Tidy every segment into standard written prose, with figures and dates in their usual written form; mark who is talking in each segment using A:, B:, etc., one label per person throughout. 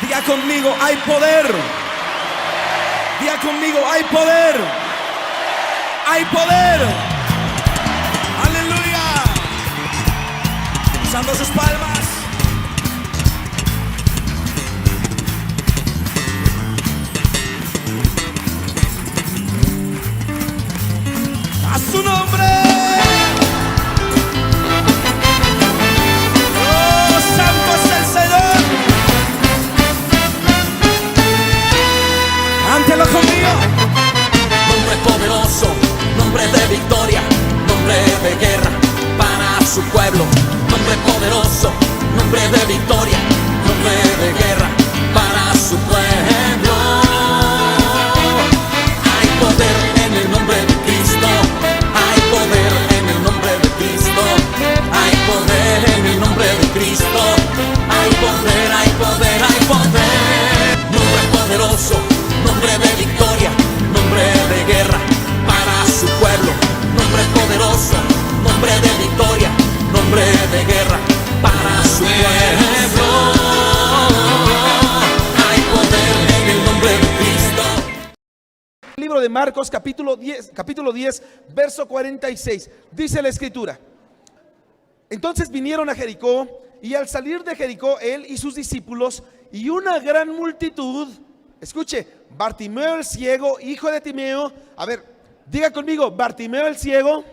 A: Diga conmigo, hay poder. Diga conmigo, hay poder. Hay poder. Aleluya. Usando sus palmas. A su nombre. Oh, santo es el Señor. Cántelo conmigo.
B: Nombre poderoso, nombre de victoria, nombre de guerra para su pueblo. Nombre poderoso, nombre de victoria, nombre de guerra para su pueblo. Hay poder en el nombre de Cristo. Hay poder en el nombre de Cristo. Hay poder en el nombre de Cristo. Hay poder, hay poder, hay poder. Nombre poderoso, nombre de victoria, nombre de guerra para su pueblo. Nombre poderoso, nombre de victoria, nombre de guerra para su pueblo. Hay poder en el nombre de Cristo.
A: Libro de Marcos, capítulo 10, verso 46. Dice la escritura: entonces vinieron a Jericó, y al salir de Jericó él y sus discípulos y una gran multitud, escuche, Bartimeo el ciego, hijo de Timeo. A ver, diga conmigo, Bartimeo el ciego.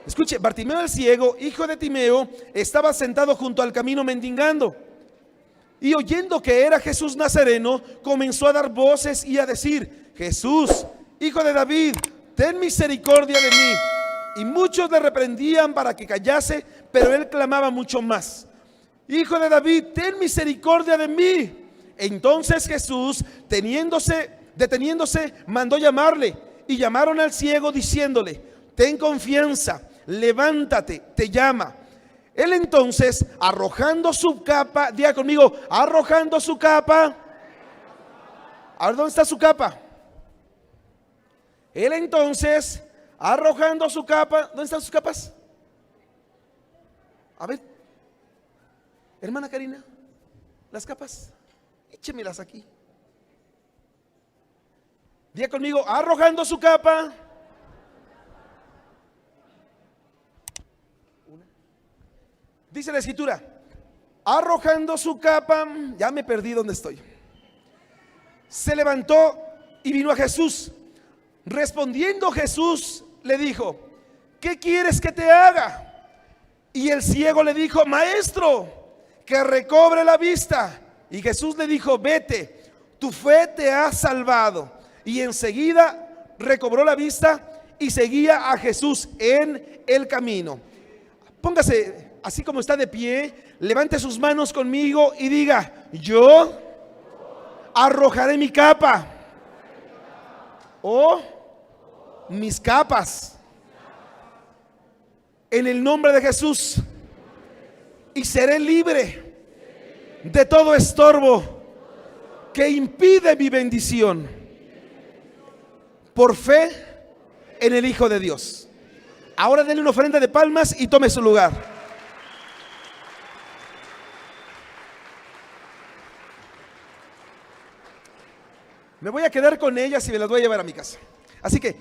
A: Escuche, Bartimeo el ciego, hijo de Timeo, estaba sentado junto al camino mendigando. Y oyendo que era Jesús Nazareno, comenzó a dar voces y a decir: Jesús, hijo de David, ten misericordia de mí. Y muchos le reprendían para que callase, pero él clamaba mucho más: Hijo de David, ten misericordia de mí. Entonces Jesús, deteniéndose, mandó llamarle, y llamaron al ciego diciéndole: ten confianza, levántate, te llama. Él entonces, arrojando su capa, diga conmigo, arrojando su capa. A ver, ¿dónde está su capa? Él entonces, arrojando su capa. ¿Dónde están sus capas? A ver, hermana Karina, las capas, échemelas aquí. Diga conmigo, arrojando su capa. Dice la escritura, arrojando su capa, ya me perdí donde estoy. Se levantó y vino a Jesús. Respondiendo Jesús le dijo: ¿qué quieres que te haga? Y el ciego le dijo: Maestro, que recobre la vista. Y Jesús le dijo: vete, tu fe te ha salvado. Y enseguida recobró la vista y seguía a Jesús en el camino. Póngase así como está de pie, levante sus manos conmigo y diga: yo arrojaré mi capa o mis capas en el nombre de Jesús, y seré libre de todo estorbo que impide mi bendición, por fe en el Hijo de Dios. Ahora denle una ofrenda de palmas y tome su lugar. Me voy a quedar con ellas y me las voy a llevar a mi casa. Así que,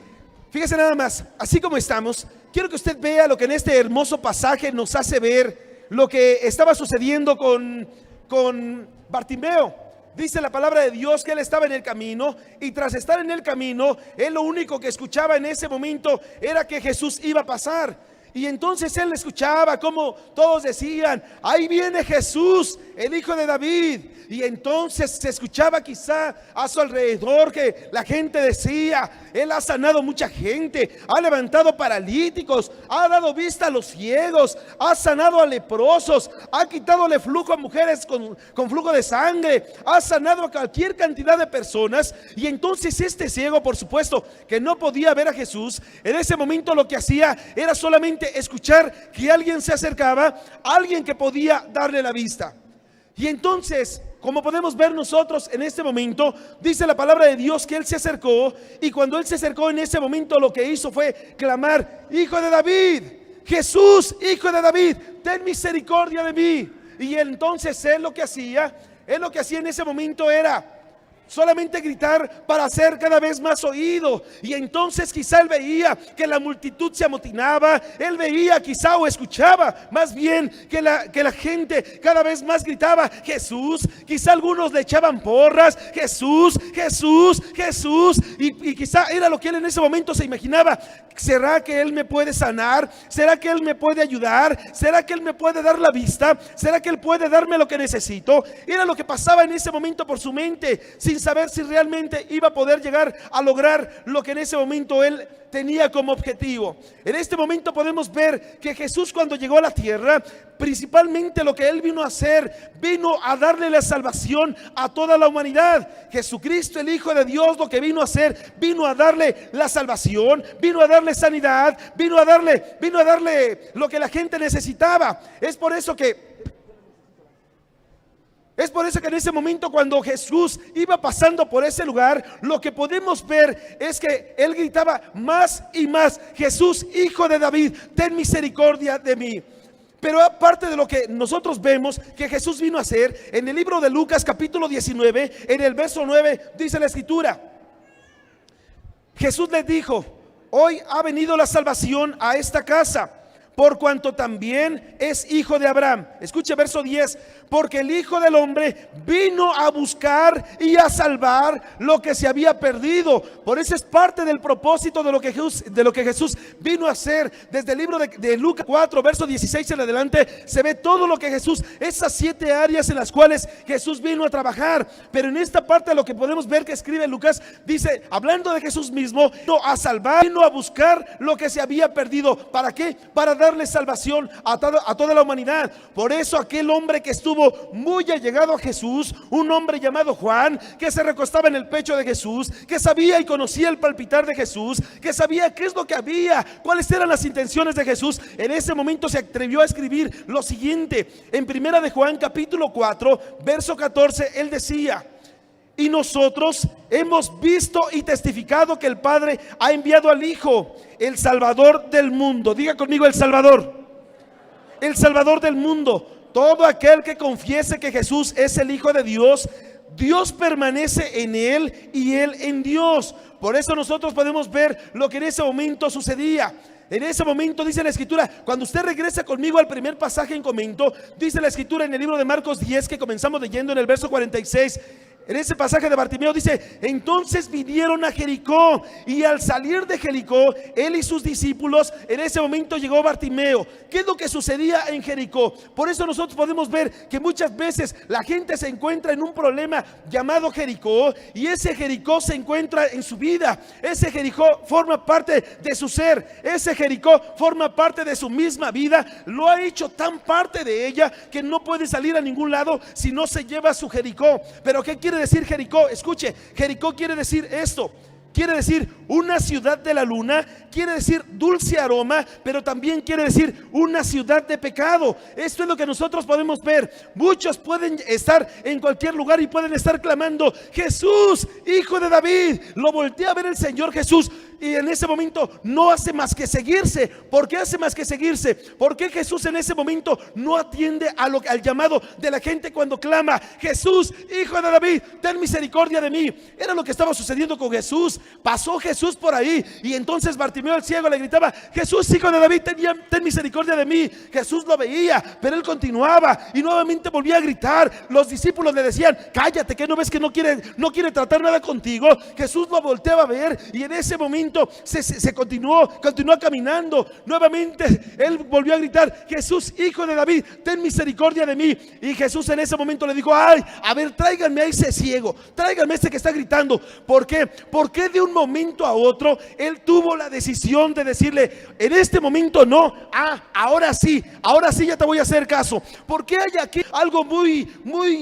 A: fíjese nada más, así como estamos, quiero que usted vea lo que en este hermoso pasaje nos hace ver lo que estaba sucediendo con Bartimeo. Dice la palabra de Dios que él estaba en el camino, y tras estar en el camino, él lo único que escuchaba en ese momento era que Jesús iba a pasar. Y entonces él escuchaba como todos decían: ahí viene Jesús, el Hijo de David. Y entonces se escuchaba quizá a su alrededor que la gente decía: Él ha sanado mucha gente, ha levantado paralíticos, ha dado vista a los ciegos, ha sanado a leprosos, ha quitadole flujo a mujeres con flujo de sangre, ha sanado a cualquier cantidad de personas. Y entonces este ciego, por supuesto que no podía ver a Jesús, en ese momento lo que hacía era solamente escuchar que alguien se acercaba, alguien que podía darle la vista. Y entonces, como podemos ver nosotros en este momento, dice la palabra de Dios que él se acercó, y cuando él se acercó en ese momento, lo que hizo fue clamar: Hijo de David, Jesús, Hijo de David, ten misericordia de mí. Y entonces él lo que hacía Él lo que hacía en ese momento era solamente gritar para ser cada vez más oído. Y entonces quizá él veía que la multitud se amotinaba. Él veía quizá o escuchaba más bien que la gente cada vez más gritaba Jesús. Quizá algunos le echaban porras, Jesús, Jesús, Jesús. Y quizá era lo que él en ese momento se imaginaba. ¿Será que él me puede sanar? ¿Será que él me puede ayudar? ¿Será que él me puede dar la vista? ¿Será que él puede darme lo que necesito? Era lo que pasaba en ese momento por su mente, sin saber si realmente iba a poder llegar a lograr lo que en ese momento él tenía como objetivo. En este momento podemos ver que Jesús, cuando llegó a la tierra, principalmente lo que él vino a hacer, vino a darle la salvación a toda la humanidad. Jesucristo, el Hijo de Dios, lo que vino a hacer, vino a darle la salvación, vino a darle sanidad, vino a darle lo que la gente necesitaba. Es por eso que en ese momento, cuando Jesús iba pasando por ese lugar, lo que podemos ver es que él gritaba más y más: Jesús, Hijo de David, ten misericordia de mí. Pero aparte de lo que nosotros vemos que Jesús vino a hacer, en el libro de Lucas capítulo 19, en el verso 9, dice la escritura: Jesús les dijo: hoy ha venido la salvación a esta casa, por cuanto también es hijo de Abraham. Escuche verso 10: porque el Hijo del Hombre vino a buscar y a salvar lo que se había perdido. Por eso es parte del propósito de lo que Jesús vino a hacer. Desde el libro de Lucas 4, verso 16 en adelante, se ve todo lo que Jesús, esas 7 áreas en las cuales Jesús vino a trabajar. Pero en esta parte lo que podemos ver que escribe Lucas, dice, hablando de Jesús mismo, vino a salvar, vino a buscar lo que se había perdido. ¿Para qué? Para darle salvación a toda la humanidad. Por eso aquel hombre que estuvo muy allegado a Jesús, un hombre llamado Juan, que se recostaba en el pecho de Jesús, que sabía y conocía el palpitar de Jesús, que sabía qué es lo que había, cuáles eran las intenciones de Jesús, en ese momento se atrevió a escribir lo siguiente. En primera de Juan capítulo 4, verso 14, él decía: y nosotros hemos visto y testificado que el Padre ha enviado al Hijo, el Salvador del mundo. Diga conmigo: el Salvador. El Salvador del mundo. Todo aquel que confiese que Jesús es el Hijo de Dios, Dios permanece en él y él en Dios. Por eso nosotros podemos ver lo que en ese momento sucedía. En ese momento dice la escritura, cuando usted regresa conmigo al primer pasaje en comento, dice la escritura en el libro de Marcos 10, que comenzamos leyendo en el verso 46. En ese pasaje de Bartimeo dice: entonces vinieron a Jericó, y al salir de Jericó, él y sus discípulos, en ese momento llegó Bartimeo. ¿Qué es lo que sucedía en Jericó? Por eso nosotros podemos ver que muchas veces la gente se encuentra en un problema llamado Jericó, y ese Jericó se encuentra en su vida. Ese Jericó forma parte de su ser. Ese Jericó forma parte de su misma vida. Lo ha hecho tan parte de ella que no puede salir a ningún lado si no se lleva su Jericó. Pero ¿qué quiere decir Jericó? Escuche, Jericó quiere decir esto. Quiere decir una ciudad de la luna, quiere decir dulce aroma, pero también quiere decir una ciudad de pecado. Esto es lo que nosotros podemos ver. Muchos pueden estar en cualquier lugar y pueden estar clamando: Jesús, Hijo de David. Lo voltea a ver el Señor Jesús, y en ese momento no hace más que seguirse. ¿Por qué hace más que seguirse? Porque Jesús en ese momento no atiende al llamado de la gente cuando clama: Jesús, Hijo de David, ten misericordia de mí. Era lo que estaba sucediendo con Jesús. Pasó Jesús por ahí, y entonces Bartimeo el ciego le gritaba: Jesús, Hijo de David, ten misericordia de mí. Jesús lo veía, pero él continuaba y nuevamente volvía a gritar. Los discípulos le decían: cállate, que no ves que no quiere tratar nada contigo. Jesús lo volteaba a ver, y en ese momento se continuó caminando. Nuevamente él volvió a gritar: Jesús, Hijo de David, ten misericordia de mí. Y Jesús en ese momento le dijo: ay, a ver, tráiganme a ese ciego, tráiganme a ese que está gritando. ¿Por qué? Porque de un momento a otro él tuvo la decisión de decirle: en este momento no, ahora sí ya te voy a hacer caso. Porque hay aquí algo muy,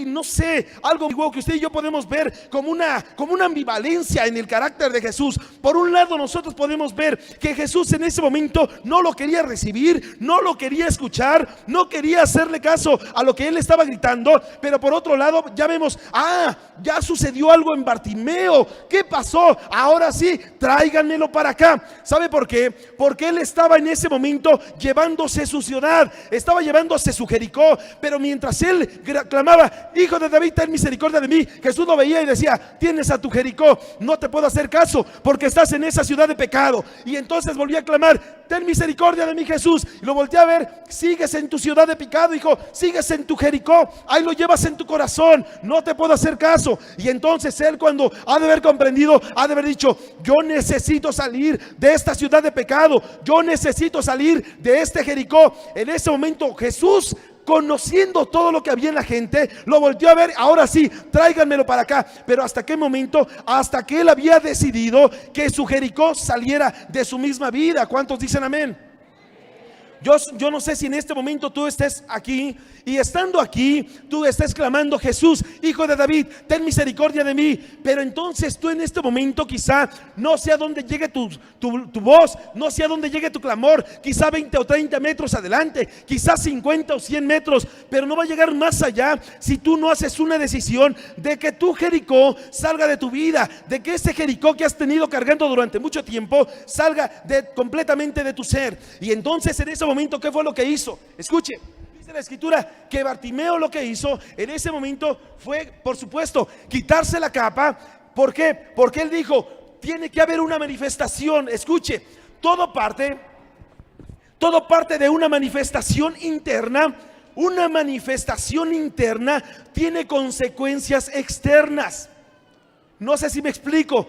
A: no sé, algo que usted y yo podemos ver como una ambivalencia en el carácter de Jesús. Por un lado lado nosotros podemos ver que Jesús en ese momento no lo quería recibir, no lo quería escuchar, no quería hacerle caso a lo que él estaba gritando. Pero por otro lado ya vemos, ya sucedió algo en Bartimeo. ¿Qué pasó? Ahora sí, tráiganmelo para acá. ¿Sabe por qué? Porque él estaba en ese momento llevándose su ciudad, estaba llevándose su Jericó. Pero mientras él clamaba, Hijo de David, ten misericordia de mí, Jesús lo veía y decía, tienes a tu Jericó, no te puedo hacer caso porque estás en esa ciudad de pecado. Y entonces volvía a clamar, ten misericordia de mí, Jesús. Y lo volteé a ver, sigues en tu ciudad de pecado, hijo, sigues en tu Jericó, ahí lo llevas en tu corazón, no te puedo hacer caso. Y entonces él, cuando ha de haber comprendido, ha de haber dicho, yo necesito salir de esta ciudad de pecado, yo necesito salir de este Jericó. En ese momento Jesús, conociendo todo lo que había en la gente, lo volteó a ver. Ahora sí, tráiganmelo para acá. Pero ¿hasta qué momento? Hasta que él había decidido que su Jericó saliera de su misma vida. ¿Cuántos dicen amén? Yo no sé si en este momento tú estés aquí y estando aquí tú estés clamando, Jesús, Hijo de David, ten misericordia de mí. Pero entonces tú en este momento quizá no sé a dónde llegue tu voz, no sé a dónde llegue tu clamor, quizá 20 o 30 metros adelante, quizá 50 o 100 metros, pero no va a llegar más allá si tú no haces una decisión de que tu Jericó salga de tu vida, de que ese Jericó que has tenido cargando durante mucho tiempo salga completamente de tu ser. Y entonces en ese momento, ¿qué fue lo que hizo? Escuche, dice la escritura que Bartimeo lo que hizo en ese momento fue, por supuesto, quitarse la capa. ¿Por qué? Porque él dijo, tiene que haber una manifestación. Escuche, todo parte de una manifestación interna. Una manifestación interna tiene consecuencias externas. No sé si me explico.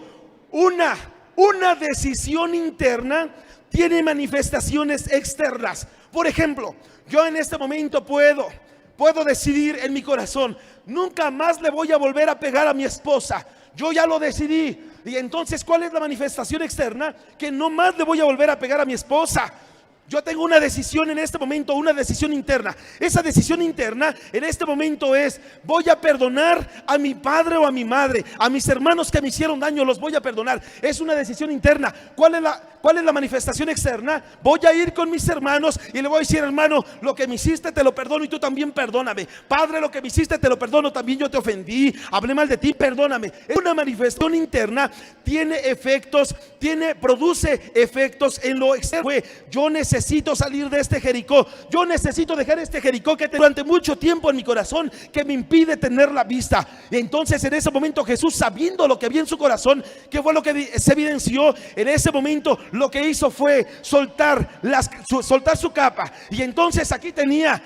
A: Una decisión interna tiene manifestaciones externas. Por ejemplo, yo en este momento puedo decidir en mi corazón, nunca más le voy a volver a pegar a mi esposa. Yo ya lo decidí. Y entonces, ¿cuál es la manifestación externa? Que no más le voy a volver a pegar a mi esposa. Yo tengo una decisión en este momento, una decisión interna. Esa decisión interna en este momento es, voy a perdonar a mi padre o a mi madre, a mis hermanos que me hicieron daño, los voy a perdonar. Es una decisión interna. ¿Cuál es la manifestación externa? Voy a ir con mis hermanos y le voy a decir, hermano, lo que me hiciste te lo perdono y tú también perdóname. Padre, lo que me hiciste te lo perdono, también yo te ofendí, hablé mal de ti, perdóname. Es una manifestación interna, tiene efectos, produce efectos en lo externo. Yo necesito salir de este Jericó, yo necesito dejar este Jericó que durante mucho tiempo en mi corazón que me impide tener la vista. Y entonces en ese momento Jesús, sabiendo lo que había en su corazón, ¿qué fue lo que se evidenció? En ese momento lo que hizo fue soltar su capa. Y entonces aquí tenía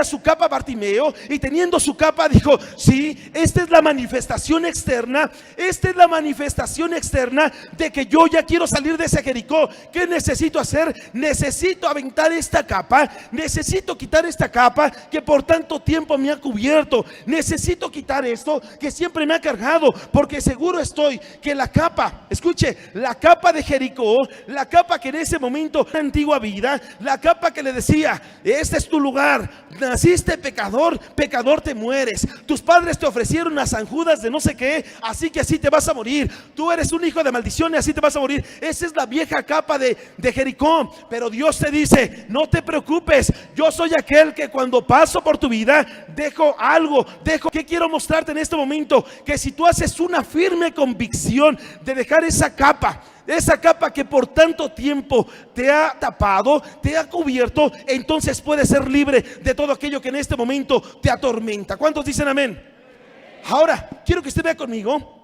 A: su capa Bartimeo, y teniendo su capa dijo, sí, esta es la manifestación externa, esta es la manifestación externa de que yo ya quiero salir de ese Jericó. ¿Qué necesito hacer? Necesito aventar esta capa, necesito quitar esta capa que por tanto tiempo me ha cubierto, necesito quitar esto que siempre me ha cargado, porque seguro estoy que la capa, escuche, la capa de Jericó, la capa que en ese momento, antigua vida, la capa que le decía, este es tu lugar, naciste pecador, pecador te mueres, tus padres te ofrecieron unas San Judas de no sé qué, así que así te vas a morir, tú eres un hijo de maldición y así te vas a morir. Esa es la vieja capa de Jericó. Pero Dios te dice, no te preocupes, yo soy aquel que cuando paso por tu vida dejo algo, ¿qué quiero mostrarte en este momento? Que si tú haces una firme convicción de dejar esa capa que por tanto tiempo te ha tapado, te ha cubierto, entonces puedes ser libre de todo aquello que en este momento te atormenta. ¿Cuántos dicen amén? Ahora, quiero que usted vea conmigo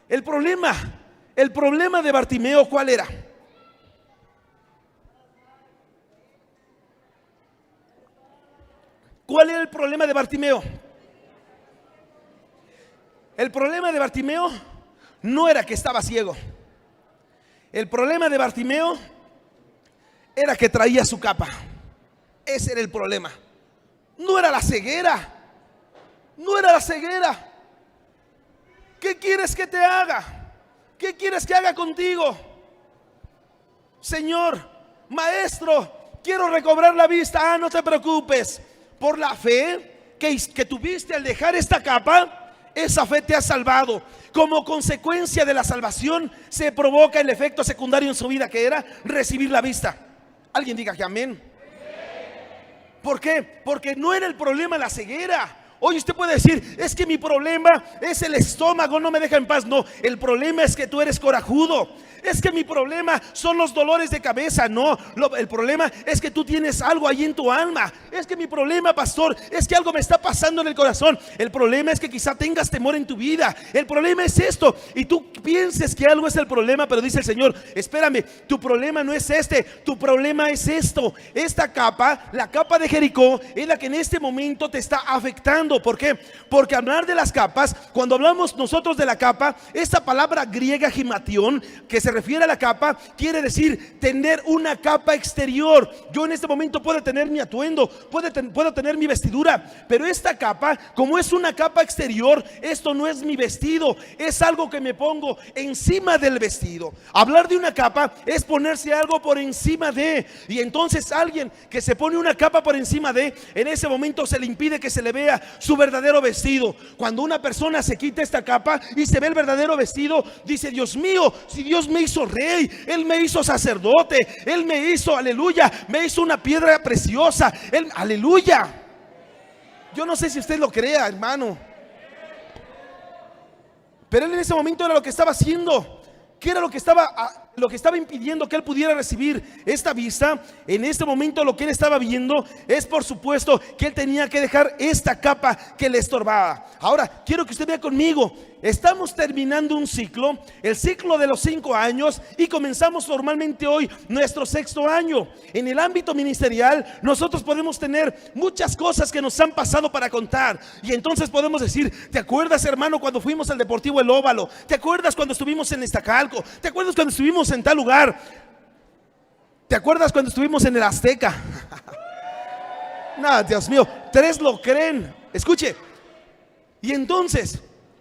A: el problema de Bartimeo. ¿Cuál era? ¿Cuál era el problema de Bartimeo? El problema de Bartimeo no era que estaba ciego. El problema de Bartimeo era que traía su capa. Ese era el problema. No era la ceguera. No era la ceguera. ¿Qué quieres que te haga? ¿Qué quieres que haga contigo? Señor, maestro, quiero recobrar la vista. No te preocupes. Por la fe que tuviste al dejar esta capa, Esa fe te ha salvado. Como consecuencia de la salvación se provoca el efecto secundario en su vida, que era recibir la vista. Alguien diga que amén. ¿Por qué? Porque no era el problema la ceguera. Hoy usted puede decir, es que mi problema es el estómago, no me deja en paz. No, el problema es que tú eres corajudo. Es que mi problema son los dolores de cabeza. No, el problema es que tú tienes algo ahí en tu alma. Es que mi problema, pastor, es que algo me está pasando en el corazón. El problema es que quizá tengas temor en tu vida. El problema es esto. Y tú pienses que algo es el problema, pero dice el Señor, espérame, tu problema no es este, tu problema es esto. Esta capa, la capa de Jericó, es la que en este momento te está afectando. ¿Por qué? Porque hablar de las capas, cuando hablamos nosotros de la capa, esta palabra griega gimation, que se refiere a la capa, quiere decir tener una capa exterior. Yo en este momento puedo tener mi atuendo, puedo tener mi vestidura, pero esta capa, como es una capa exterior, esto no es mi vestido, es algo que me pongo encima del vestido. Hablar de una capa es ponerse algo por encima de, y entonces alguien que se pone una capa por encima de, en ese momento se le impide que se le vea su verdadero vestido. Cuando una persona se quita esta capa y se ve el verdadero vestido, dice, Dios mío, si Dios me hizo rey, Él me hizo sacerdote, Él me hizo, aleluya, me hizo una piedra preciosa, Él, aleluya. Yo no sé si usted lo crea, hermano, pero Él en ese momento era lo que estaba haciendo. ¿Qué era lo que estaba impidiendo que él pudiera recibir esta vista? En este momento lo que él estaba viendo es, por supuesto, que él tenía que dejar esta capa que le estorbaba. Ahora, quiero que usted vea conmigo. Estamos terminando un ciclo, el ciclo de los 5 años, y comenzamos formalmente hoy nuestro 6º año. En el ámbito ministerial nosotros podemos tener muchas cosas que nos han pasado para contar, y entonces podemos decir, ¿te acuerdas, hermano, cuando fuimos al Deportivo El Óvalo? ¿Te acuerdas cuando estuvimos en Iztacalco? ¿Te acuerdas cuando estuvimos en tal lugar? ¿Te acuerdas cuando estuvimos en el Azteca? No, Dios mío, 3 lo creen. Escuche, y entonces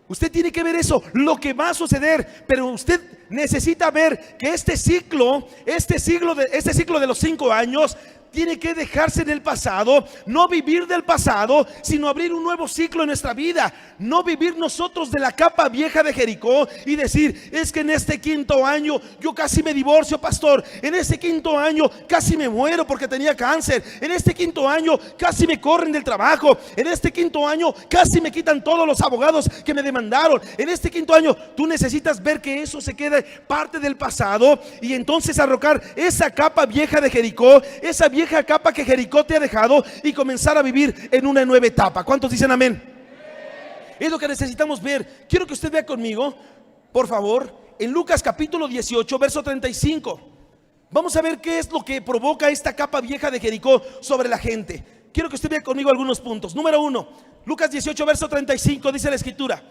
A: usted tiene que ver eso, lo que va a suceder, pero usted necesita ver que este ciclo de los 5 años tiene que dejarse en el pasado, no vivir del pasado, sino abrir un nuevo ciclo en nuestra vida. No vivir nosotros de la capa vieja de Jericó y decir, es que en este 5º año yo casi me divorcio, pastor. En este 5º año casi me muero porque tenía cáncer. En este 5º año casi me corren del trabajo. En este 5º año casi me quitan todos los abogados que me demandaron. En este 5º año tú necesitas ver que eso se quede parte del pasado, y entonces arrojar esa capa vieja de Jericó, esa vieja capa que Jericó te ha dejado, y comenzar a vivir en una nueva etapa. ¿Cuántos dicen amén? Es lo que necesitamos ver. Quiero que usted vea conmigo, por favor, en Lucas capítulo 18, verso 35. Vamos a ver qué es lo que provoca esta capa vieja de Jericó sobre la gente. Quiero que usted vea conmigo algunos puntos. Número 1, Lucas 18, verso 35, dice la escritura: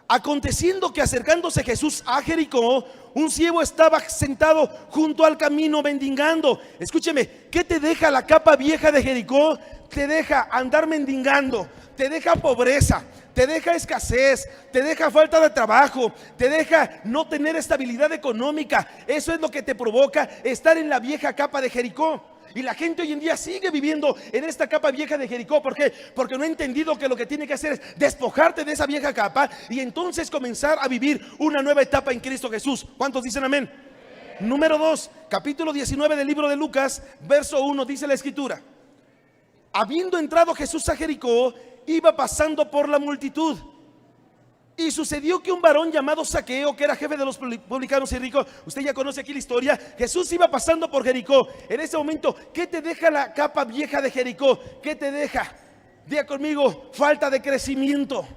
A: aconteciendo que acercándose Jesús a Jericó, un ciego estaba sentado junto al camino mendigando. Escúcheme, ¿qué te deja la capa vieja de Jericó? Te deja andar mendigando, te deja pobreza, te deja escasez, te deja falta de trabajo, te deja no tener estabilidad económica. Eso es lo que te provoca estar en la vieja capa de Jericó. Y la gente hoy en día sigue viviendo en esta capa vieja de Jericó. ¿Por qué? Porque no ha entendido que lo que tiene que hacer es despojarte de esa vieja capa y entonces comenzar a vivir una nueva etapa en Cristo Jesús. ¿Cuántos dicen amén? Número 2, capítulo 19 del libro de Lucas, verso 1, dice la escritura: habiendo entrado Jesús a Jericó, iba pasando por la multitud. Y sucedió que un varón llamado Zaqueo, que era jefe de los publicanos y ricos, usted ya conoce aquí la historia, Jesús iba pasando por Jericó. En ese momento, ¿qué te deja la capa vieja de Jericó? ¿Qué te deja? Diga conmigo, falta de crecimiento.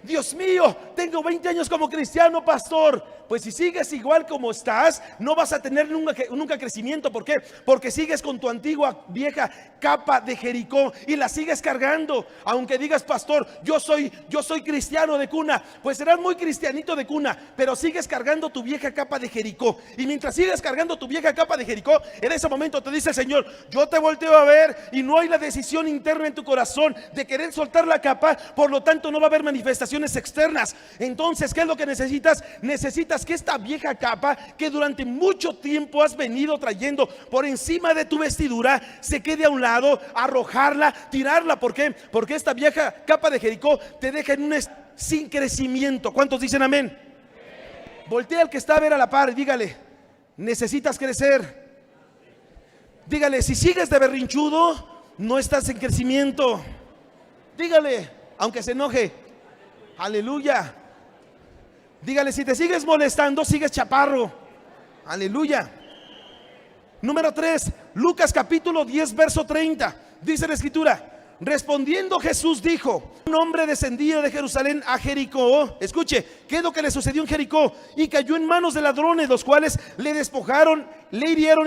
A: Dios mío, tengo 20 años como cristiano, pastor. Pues si sigues igual como estás, no vas a tener nunca crecimiento. ¿Por qué? Porque sigues con tu antigua vieja capa de Jericó y la sigues cargando. Aunque digas, pastor, yo soy cristiano de cuna, pues serás muy cristianito de cuna, pero sigues cargando tu vieja capa de Jericó. Y mientras sigues cargando tu vieja capa de Jericó, en ese momento te dice el Señor: yo te volteo a ver y no hay la decisión interna en tu corazón de querer soltar la capa, por lo tanto no va a haber manifestaciones externas. Entonces, ¿qué es lo que necesitas? Necesitas que esta vieja capa que durante mucho tiempo has venido trayendo por encima de tu vestidura se quede a un lado, arrojarla, tirarla. ¿Por qué? Porque esta vieja capa de Jericó te deja en un sin crecimiento. ¿Cuántos dicen amén? Voltea al que está a ver a la par y dígale: necesitas crecer. Dígale: si sigues de berrinchudo, no estás en crecimiento. Dígale, aunque se enoje. Aleluya. Dígale: si te sigues molestando, sigues chaparro. Aleluya. Número 3, Lucas capítulo 10 verso 30. Dice la escritura: respondiendo Jesús dijo: un hombre descendía de Jerusalén a Jericó. Escuche, ¿qué es lo que le sucedió en Jericó? Y cayó en manos de ladrones, los cuales le despojaron, le hirieron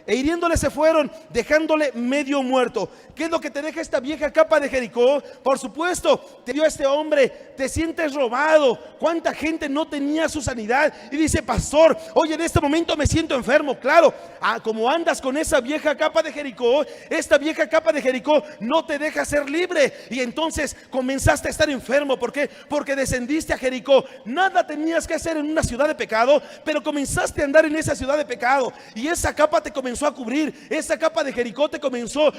A: e hiriéndole se fueron, dejándole medio muerto. ¿Qué es lo que te deja esta vieja capa de Jericó? Por supuesto, te dio este hombre, te sientes robado. ¿Cuánta gente no tenía su sanidad? Y dice: pastor, oye, en este momento me siento enfermo. Claro, como andas con esa vieja capa de Jericó, esta vieja capa de Jericó no te deja ser libre. Y entonces comenzaste a estar enfermo. ¿Por qué? Porque descendiste a Jericó. Nada tenías que hacer en una ciudad de pecado, pero comenzaste a andar en esa ciudad de pecado. Y esa capa te comenzó a cubrir, esa capa de Jericó te comenzó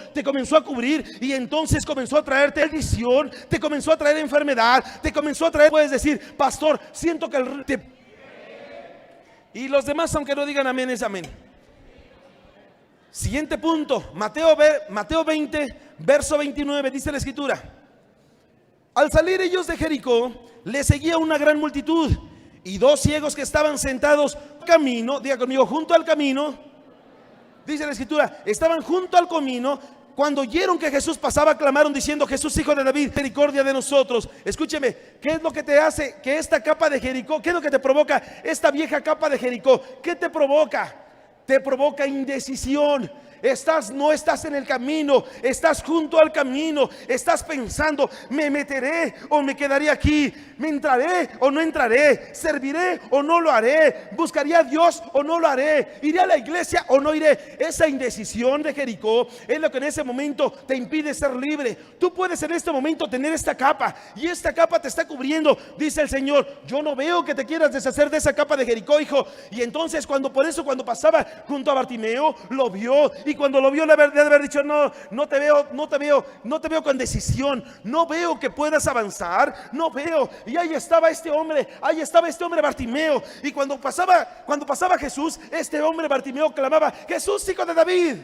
A: a cubrir, y entonces comenzó a traerte maldición, te comenzó a traer enfermedad, te comenzó a traer, puedes decir: pastor, siento que y los demás, aunque no digan amén, es amén. Siguiente punto, Mateo 20 verso 29, dice la escritura: al salir ellos de Jericó, le seguía una gran multitud, y dos ciegos que estaban sentados camino, diga conmigo, junto al camino. Dice la escritura: estaban junto al camino. Cuando oyeron que Jesús pasaba, clamaron diciendo: Jesús, hijo de David, misericordia de nosotros. Escúcheme, ¿qué es lo que te hace que esta capa de Jericó? ¿Qué es lo que te provoca esta vieja capa de Jericó? ¿Qué te provoca? Te provoca indecisión. No estás en el camino, estás junto al camino. Estás pensando: ¿me meteré o me quedaré aquí? ¿Me entraré o no entraré? ¿Serviré o no lo haré? ¿Buscaré a Dios o no lo haré? ¿Iré a la iglesia o no iré? Esa indecisión de Jericó es lo que en ese momento te impide ser libre. Tú puedes en este momento tener esta capa, y esta capa te está cubriendo. Dice el Señor: yo no veo que te quieras deshacer de esa capa de Jericó, hijo. Y entonces cuando pasaba junto a Bartimeo, lo vio, y cuando lo vio le debe haber dicho: no te veo con decisión, no veo que puedas avanzar, no veo. Y ahí estaba este hombre Bartimeo. Y cuando pasaba Jesús, este hombre Bartimeo clamaba: Jesús, hijo de David,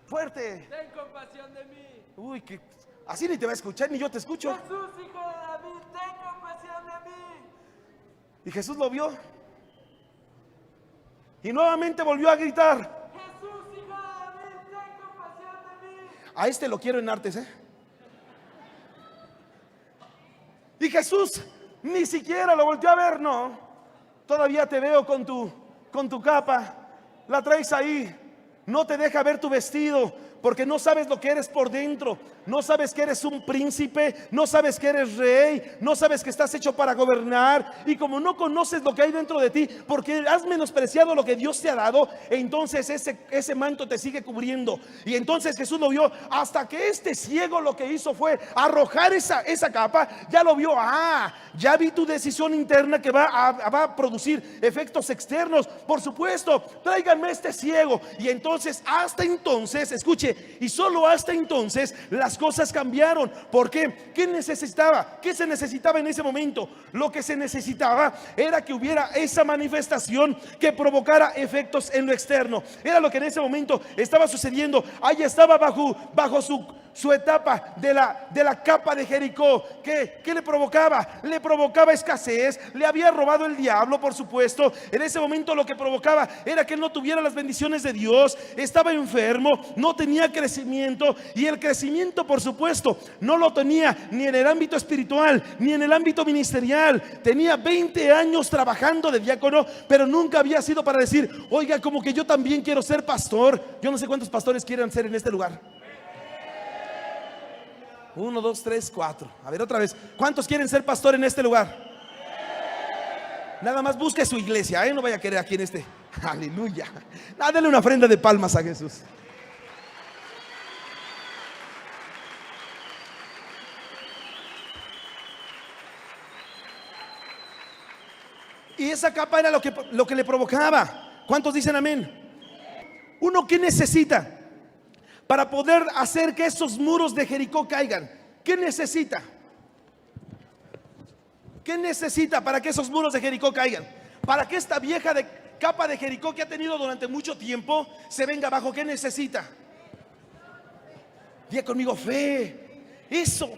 A: fuerte,
C: ten compasión de mí.
A: uy, que así ni te va a escuchar, ni yo te escucho.
C: Jesús, hijo de David, ten compasión de mí.
A: Y Jesús lo vio, y nuevamente volvió a gritar:
C: Jesús, hijo de David, ten compasión de mí.
A: a este lo quiero en artes, Y Jesús ni siquiera lo volteó a ver. No, todavía te veo con tu capa, la traes ahí, no te deja ver tu vestido, porque no sabes lo que eres por dentro. No sabes que eres un príncipe, no sabes que eres rey, no sabes que estás hecho para gobernar. Y como no conoces lo que hay dentro de ti, porque has menospreciado lo que Dios te ha dado, entonces ese manto te sigue cubriendo. Y entonces Jesús lo vio, hasta que este ciego lo que hizo fue arrojar esa capa. Ya lo vio: ya vi tu decisión interna que va a producir efectos externos. Por supuesto, tráiganme este ciego. Y entonces, hasta entonces, escuche, y solo hasta entonces las cosas cambiaron. ¿Por qué? ¿Qué necesitaba? ¿Qué se necesitaba en ese momento? Lo que se necesitaba era que hubiera esa manifestación que provocara efectos en lo externo. Era lo que en ese momento estaba sucediendo. Ahí estaba bajo su etapa de la capa de Jericó. ¿Qué le provocaba? Le provocaba escasez. Le había robado el diablo, por supuesto. En ese momento lo que provocaba era que él no tuviera las bendiciones de Dios. Estaba enfermo, no tenía crecimiento. Y el crecimiento, por supuesto, no lo tenía ni en el ámbito espiritual ni en el ámbito ministerial. Tenía 20 años trabajando de diácono, pero nunca había sido para decir: oiga, como que yo también quiero ser pastor. Yo no sé cuántos pastores quieren ser en este lugar. 1, 2, 3, 4. A ver, otra vez. ¿Cuántos quieren ser pastor en este lugar? Nada más busque su iglesia, no vaya a querer aquí en este. Aleluya. Dale una ofrenda de palmas a Jesús. Y esa capa era lo que le provocaba. ¿Cuántos dicen amén? Uno, ¿qué necesita para poder hacer que esos muros de Jericó caigan? ¿Qué necesita? ¿Qué necesita para que esos muros de Jericó caigan? Para que esta vieja capa de Jericó que ha tenido durante mucho tiempo se venga abajo. ¿Qué necesita? Diga conmigo, fe. Eso,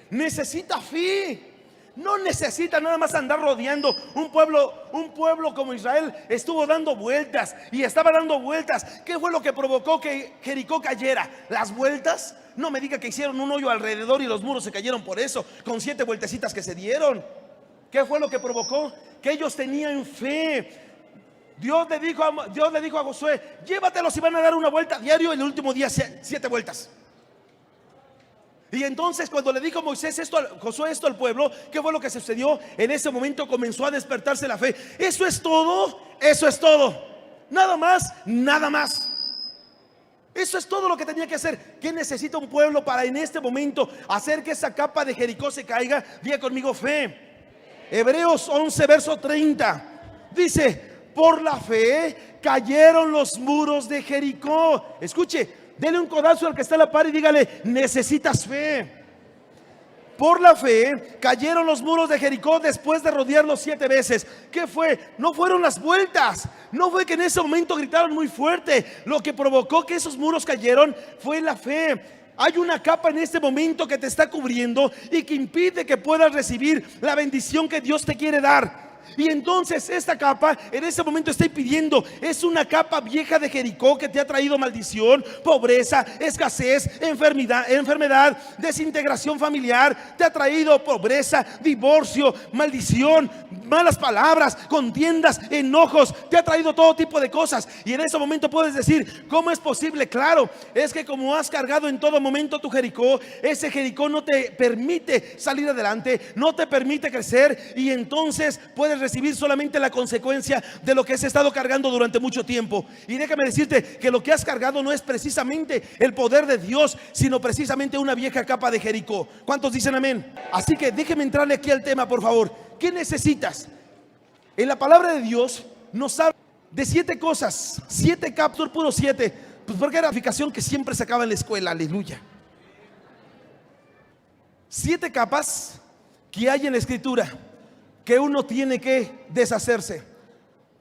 A: necesita fe. No necesita nada más andar rodeando un pueblo como Israel. Estuvo dando vueltas y estaba dando vueltas. ¿Qué fue lo que provocó que Jericó cayera? Las vueltas. No me diga que hicieron un hoyo alrededor y los muros se cayeron por eso, con 7 vueltecitas que se dieron. ¿Qué fue lo que provocó? Que ellos tenían fe. Dios le dijo a Josué: llévatelos y van a dar una vuelta diario. El último día 7 vueltas. Y entonces cuando le dijo Josué esto al pueblo, ¿qué fue lo que sucedió? En ese momento comenzó a despertarse la fe. Eso es todo, eso es todo. Nada más, nada más. Eso es todo lo que tenía que hacer. ¿Qué necesita un pueblo para en este momento hacer que esa capa de Jericó se caiga? Diga conmigo, fe. Hebreos 11 verso 30 dice: por la fe cayeron los muros de Jericó. Escuche, dele un codazo al que está a la par y dígale: necesitas fe. Por la fe cayeron los muros de Jericó después de rodearlos 7 veces. ¿Qué fue? No fueron las vueltas. No fue que en ese momento gritaron muy fuerte. Lo que provocó que esos muros cayeron fue la fe. Hay una capa en este momento que te está cubriendo y que impide que puedas recibir la bendición que Dios te quiere dar. Y entonces esta capa en ese momento está impidiendo. Es una capa vieja de Jericó que te ha traído maldición, pobreza, escasez, enfermedad, desintegración familiar. Te ha traído pobreza, divorcio, maldición, malas palabras, contiendas, enojos. Te ha traído todo tipo de cosas. Y en ese momento puedes decir: ¿cómo es posible? Claro, es que como has cargado en todo momento tu Jericó, ese Jericó no te permite salir adelante, no te permite crecer. Y entonces puedes recibir solamente la consecuencia de lo que has estado cargando durante mucho tiempo. Y déjame decirte que lo que has cargado no es precisamente el poder de Dios, sino precisamente una vieja capa de Jericó. ¿Cuántos dicen amén? Así que déjeme entrarle aquí al tema, por favor. ¿Qué necesitas? En la palabra de Dios nos habla de 7 cosas, 7 capas, puro 7, pues porque era la aplicación que siempre se acaba en la escuela. Aleluya. 7 capas que hay en la escritura que uno tiene que deshacerse.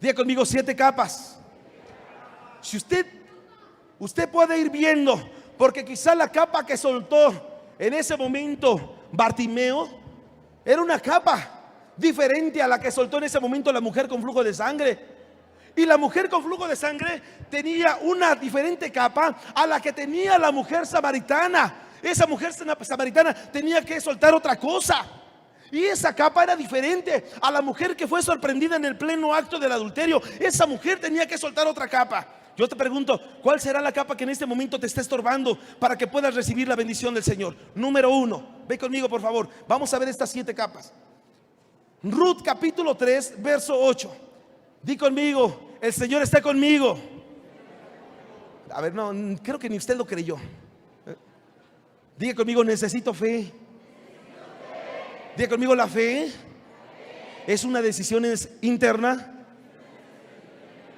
A: Diga conmigo: 7 capas. Si usted puede ir viendo, porque quizá la capa que soltó en ese momento Bartimeo era una capa diferente a la que soltó en ese momento la mujer con flujo de sangre. Y la mujer con flujo de sangre tenía una diferente capa a la que tenía la mujer samaritana. Esa mujer samaritana tenía que soltar otra cosa. Y esa capa era diferente a la mujer que fue sorprendida en el pleno acto del adulterio. Esa mujer tenía que soltar otra capa. Yo te pregunto, ¿cuál será la capa que en este momento te está estorbando para que puedas recibir la bendición del Señor? Número 1, ve conmigo por favor. Vamos a ver estas 7 capas. Ruth capítulo 3 verso 8. Di conmigo: el Señor está conmigo. A ver, no, creo que ni usted lo creyó. Diga conmigo: necesito fe. Diga conmigo: la fe es una decisión interna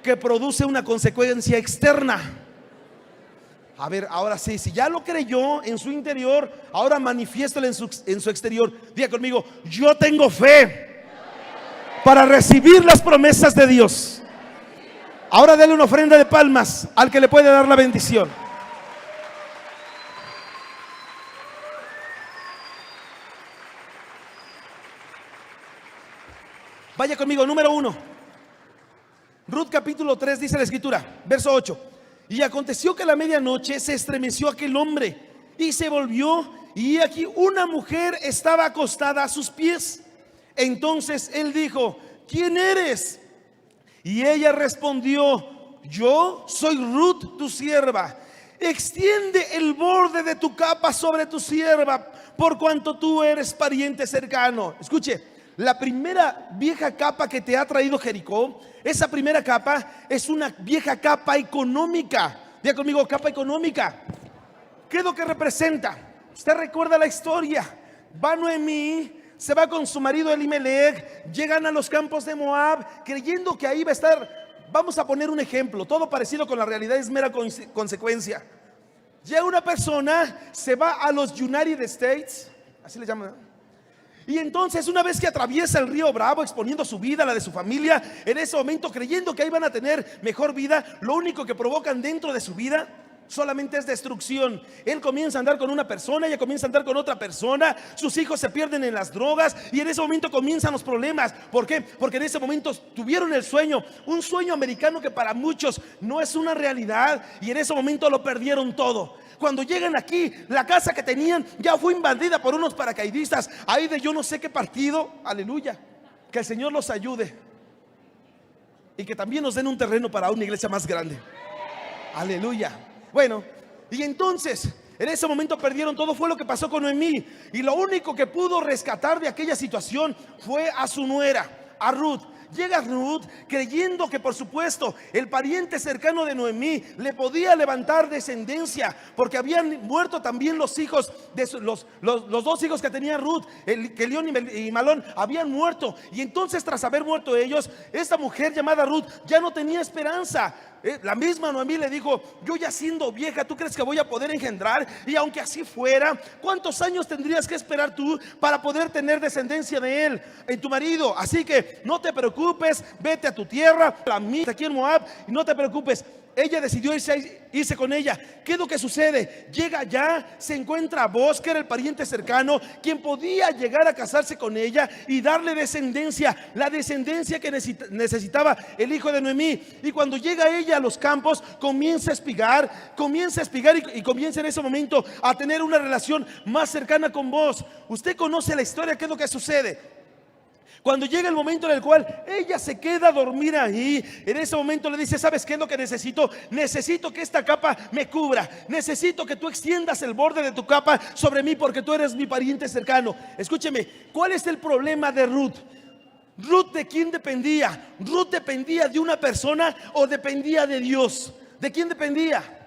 A: que produce una consecuencia externa. A ver, ahora sí, si ya lo creyó en su interior, ahora manifiéstalo en su exterior. Diga conmigo: yo tengo fe para recibir las promesas de Dios. Ahora dele una ofrenda de palmas al que le puede dar la bendición. Vaya conmigo, número 1. Ruth capítulo 3 dice la escritura, verso 8: y aconteció que a la medianoche se estremeció aquel hombre y se volvió, y aquí una mujer estaba acostada a sus pies. Entonces él dijo: ¿quién eres? Y ella respondió: yo soy Ruth, tu sierva. Extiende el borde de tu capa sobre tu sierva, por cuanto tú eres pariente cercano. Escuche, la primera vieja capa que te ha traído Jericó, esa primera capa es una vieja capa económica. Diga conmigo: capa económica. ¿Qué es lo que representa? Usted recuerda la historia. Va Noemí, se va con su marido Elimelech, llegan a los campos de Moab, creyendo que ahí va a estar. Vamos a poner un ejemplo, todo parecido con la realidad es mera consecuencia. Llega una persona, se va a los United States, así le llaman, ¿no? Y entonces, una vez que atraviesa el río Bravo, exponiendo su vida, la de su familia, en ese momento creyendo que ahí van a tener mejor vida, lo único que provocan dentro de su vida solamente es destrucción. Él comienza a andar con una persona, ella comienza a andar con otra persona, sus hijos se pierden en las drogas y en ese momento comienzan los problemas. ¿Por qué? Porque en ese momento tuvieron el sueño, un sueño americano que para muchos no es una realidad, y en ese momento lo perdieron todo. Cuando llegan aquí, la casa que tenían ya fue invadida por unos paracaidistas, ahí de yo no sé qué partido. Aleluya, que el Señor los ayude y que también nos den un terreno para una iglesia más grande. Aleluya. Bueno, y entonces en ese momento perdieron todo. Fue lo que pasó con Noemí, y lo único que pudo rescatar de aquella situación fue a su nuera, a Ruth. Llega Ruth creyendo que, por supuesto, el pariente cercano de Noemí le podía levantar descendencia, porque habían muerto también los hijos de los dos hijos que tenía Ruth, Kelión y Malón, habían muerto. Y entonces, tras haber muerto ellos, esta mujer llamada Ruth ya no tenía esperanza. La misma Noemí le dijo: yo ya siendo vieja, ¿tú crees que voy a poder engendrar? Y aunque así fuera, ¿cuántos años tendrías que esperar tú para poder tener descendencia de él, en tu marido? Así que no te preocupes, vete a tu tierra, la mía, aquí en Moab, y no te preocupes. Ella decidió irse con ella. ¿Qué es lo que sucede? Llega allá, se encuentra a Boaz, que era el pariente cercano, quien podía llegar a casarse con ella y darle descendencia, la descendencia que necesitaba el hijo de Noemí. Y cuando llega ella a los campos, comienza a espigar y comienza en ese momento a tener una relación más cercana con Boaz. Usted conoce la historia. ¿Qué es lo que sucede? Cuando llega el momento en el cual ella se queda a dormir ahí, en ese momento le dice: ¿sabes qué es lo que necesito? Necesito que esta capa me cubra. Necesito que tú extiendas el borde de tu capa sobre mí, porque tú eres mi pariente cercano. Escúcheme, ¿cuál es el problema de Ruth? Ruth, ¿de quién dependía? Ruth dependía de una persona o dependía de Dios. ¿De quién dependía?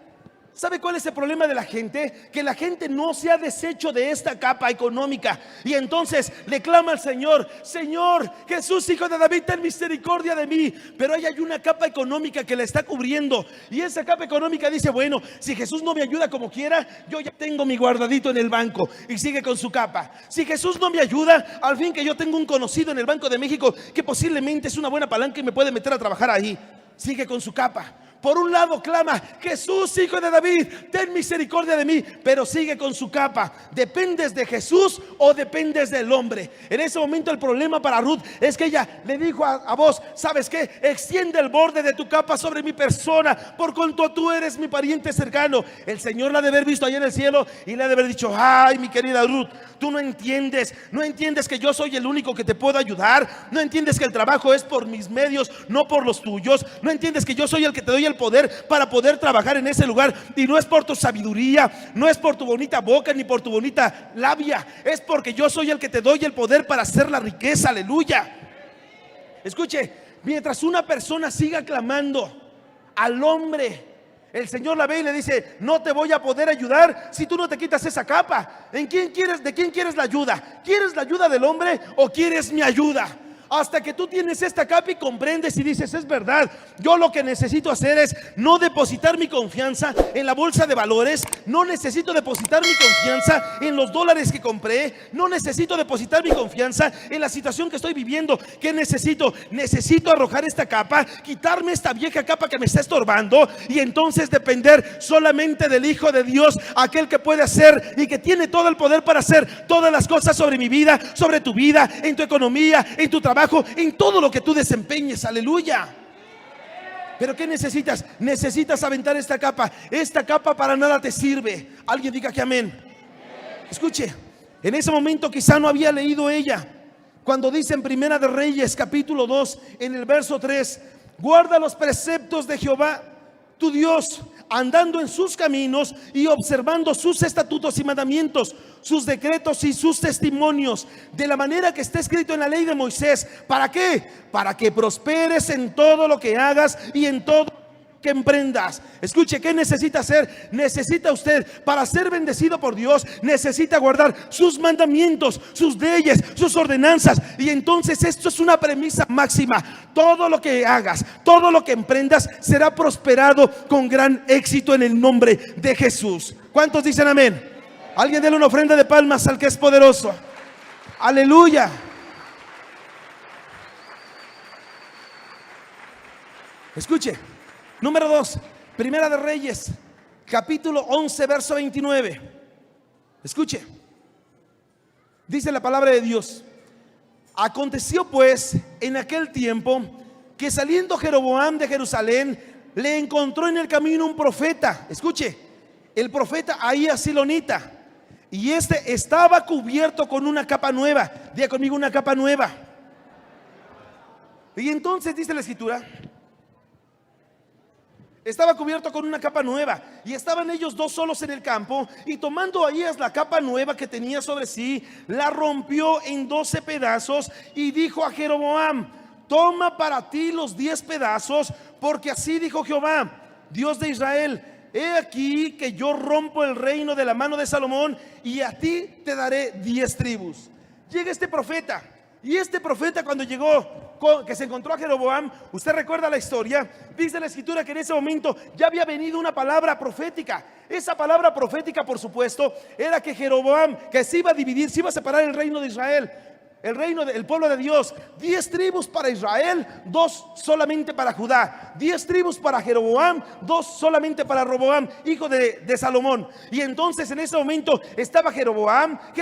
A: ¿Sabe cuál es el problema de la gente? Que la gente no se ha deshecho de esta capa económica, y entonces le clama al Señor: Señor Jesús, hijo de David, ten misericordia de mí. Pero ahí hay una capa económica que la está cubriendo, y esa capa económica dice: bueno, si Jesús no me ayuda como quiera, yo ya tengo mi guardadito en el banco. Y sigue con su capa. Si Jesús no me ayuda, al fin que yo tengo un conocido en el Banco de México que posiblemente es una buena palanca y me puede meter a trabajar ahí. Sigue con su capa. Por un lado clama: Jesús, hijo de David, ten misericordia de mí. Pero sigue con su capa. ¿Dependes de Jesús o dependes del hombre? En ese momento el problema para Ruth es que ella le dijo a Boaz: ¿sabes qué? Extiende el borde de tu capa sobre mi persona, por cuanto tú eres mi pariente cercano. El Señor la ha de haber visto allá en el cielo y le ha de haber dicho: ay, mi querida Ruth, tú no entiendes que yo soy el único que te puedo ayudar. No entiendes que el trabajo es por mis medios, no por los tuyos. No entiendes que yo soy el que te doy el poder para poder trabajar en ese lugar, y no es por tu sabiduría, no es por tu bonita boca ni por tu bonita labia, es porque yo soy el que te doy el poder para hacer la riqueza. Aleluya. Escuche, mientras una persona siga clamando al hombre, el Señor la ve y le dice: no te voy a poder ayudar si tú no te quitas esa capa. ¿De quién quieres la ayuda? ¿Quieres la ayuda del hombre o quieres mi ayuda? Hasta que tú tienes esta capa y comprendes y dices: es verdad, yo lo que necesito hacer es no depositar mi confianza en la bolsa de valores, no necesito depositar mi confianza en los dólares que compré, no necesito depositar mi confianza en la situación que estoy viviendo. ¿Qué necesito? Necesito arrojar esta capa, quitarme esta vieja capa que me está estorbando, y entonces depender solamente del Hijo de Dios, aquel que puede hacer y que tiene todo el poder para hacer todas las cosas sobre mi vida, sobre tu vida, en tu economía, en tu trabajo, en todo lo que tú desempeñes. Aleluya. Pero ¿qué necesitas? Necesitas aventar esta capa. Esta capa para nada te sirve. Alguien diga que amén. Escuche, en ese momento quizá no había leído ella cuando dice en Primera de Reyes capítulo 2 en el verso 3: guarda los preceptos de Jehová tu Dios, andando en sus caminos y observando sus estatutos y mandamientos, sus decretos y sus testimonios, de la manera que está escrito en la ley de Moisés. ¿Para qué? Para que prosperes en todo lo que hagas y en todo que emprendas. Escuche, ¿qué necesita hacer? Necesita usted, para ser bendecido por Dios, necesita guardar sus mandamientos, sus leyes, sus ordenanzas. Y entonces esto es una premisa máxima: todo lo que hagas, todo lo que emprendas será prosperado con gran éxito en el nombre de Jesús. ¿Cuántos dicen amén? Alguien déle una ofrenda de palmas al que es poderoso. Aleluya. Escuche, número 2, Primera de Reyes, capítulo 11, verso 29. Escuche, dice la palabra de Dios: aconteció pues en aquel tiempo que saliendo Jeroboam de Jerusalén, le encontró en el camino un profeta. Escuche, el profeta Ahías Silonita, y este estaba cubierto con una capa nueva. Diga conmigo, una capa nueva. Y entonces dice la escritura, estaba cubierto con una capa nueva, y estaban ellos dos solos en el campo, y tomando Ahías la capa nueva que tenía sobre sí, la rompió en 12 pedazos, y dijo a Jeroboam: toma para ti los 10 pedazos, porque así dijo Jehová, Dios de Israel: he aquí que yo rompo el reino de la mano de Salomón, y a ti te daré 10 tribus. Llega este profeta, y este profeta, cuando llegó, que se encontró a Jeroboam, usted recuerda la historia, dice la escritura que en ese momento ya había venido una palabra profética. Esa palabra profética, por supuesto, era que Jeroboam, que se iba a dividir, se iba a separar el reino de Israel, el reino del pueblo de Dios. 10 tribus para Israel, 2 solamente para Judá. 10 tribus para Jeroboam, 2 solamente para Roboam, hijo de Salomón. Y entonces en ese momento estaba Jeroboam, y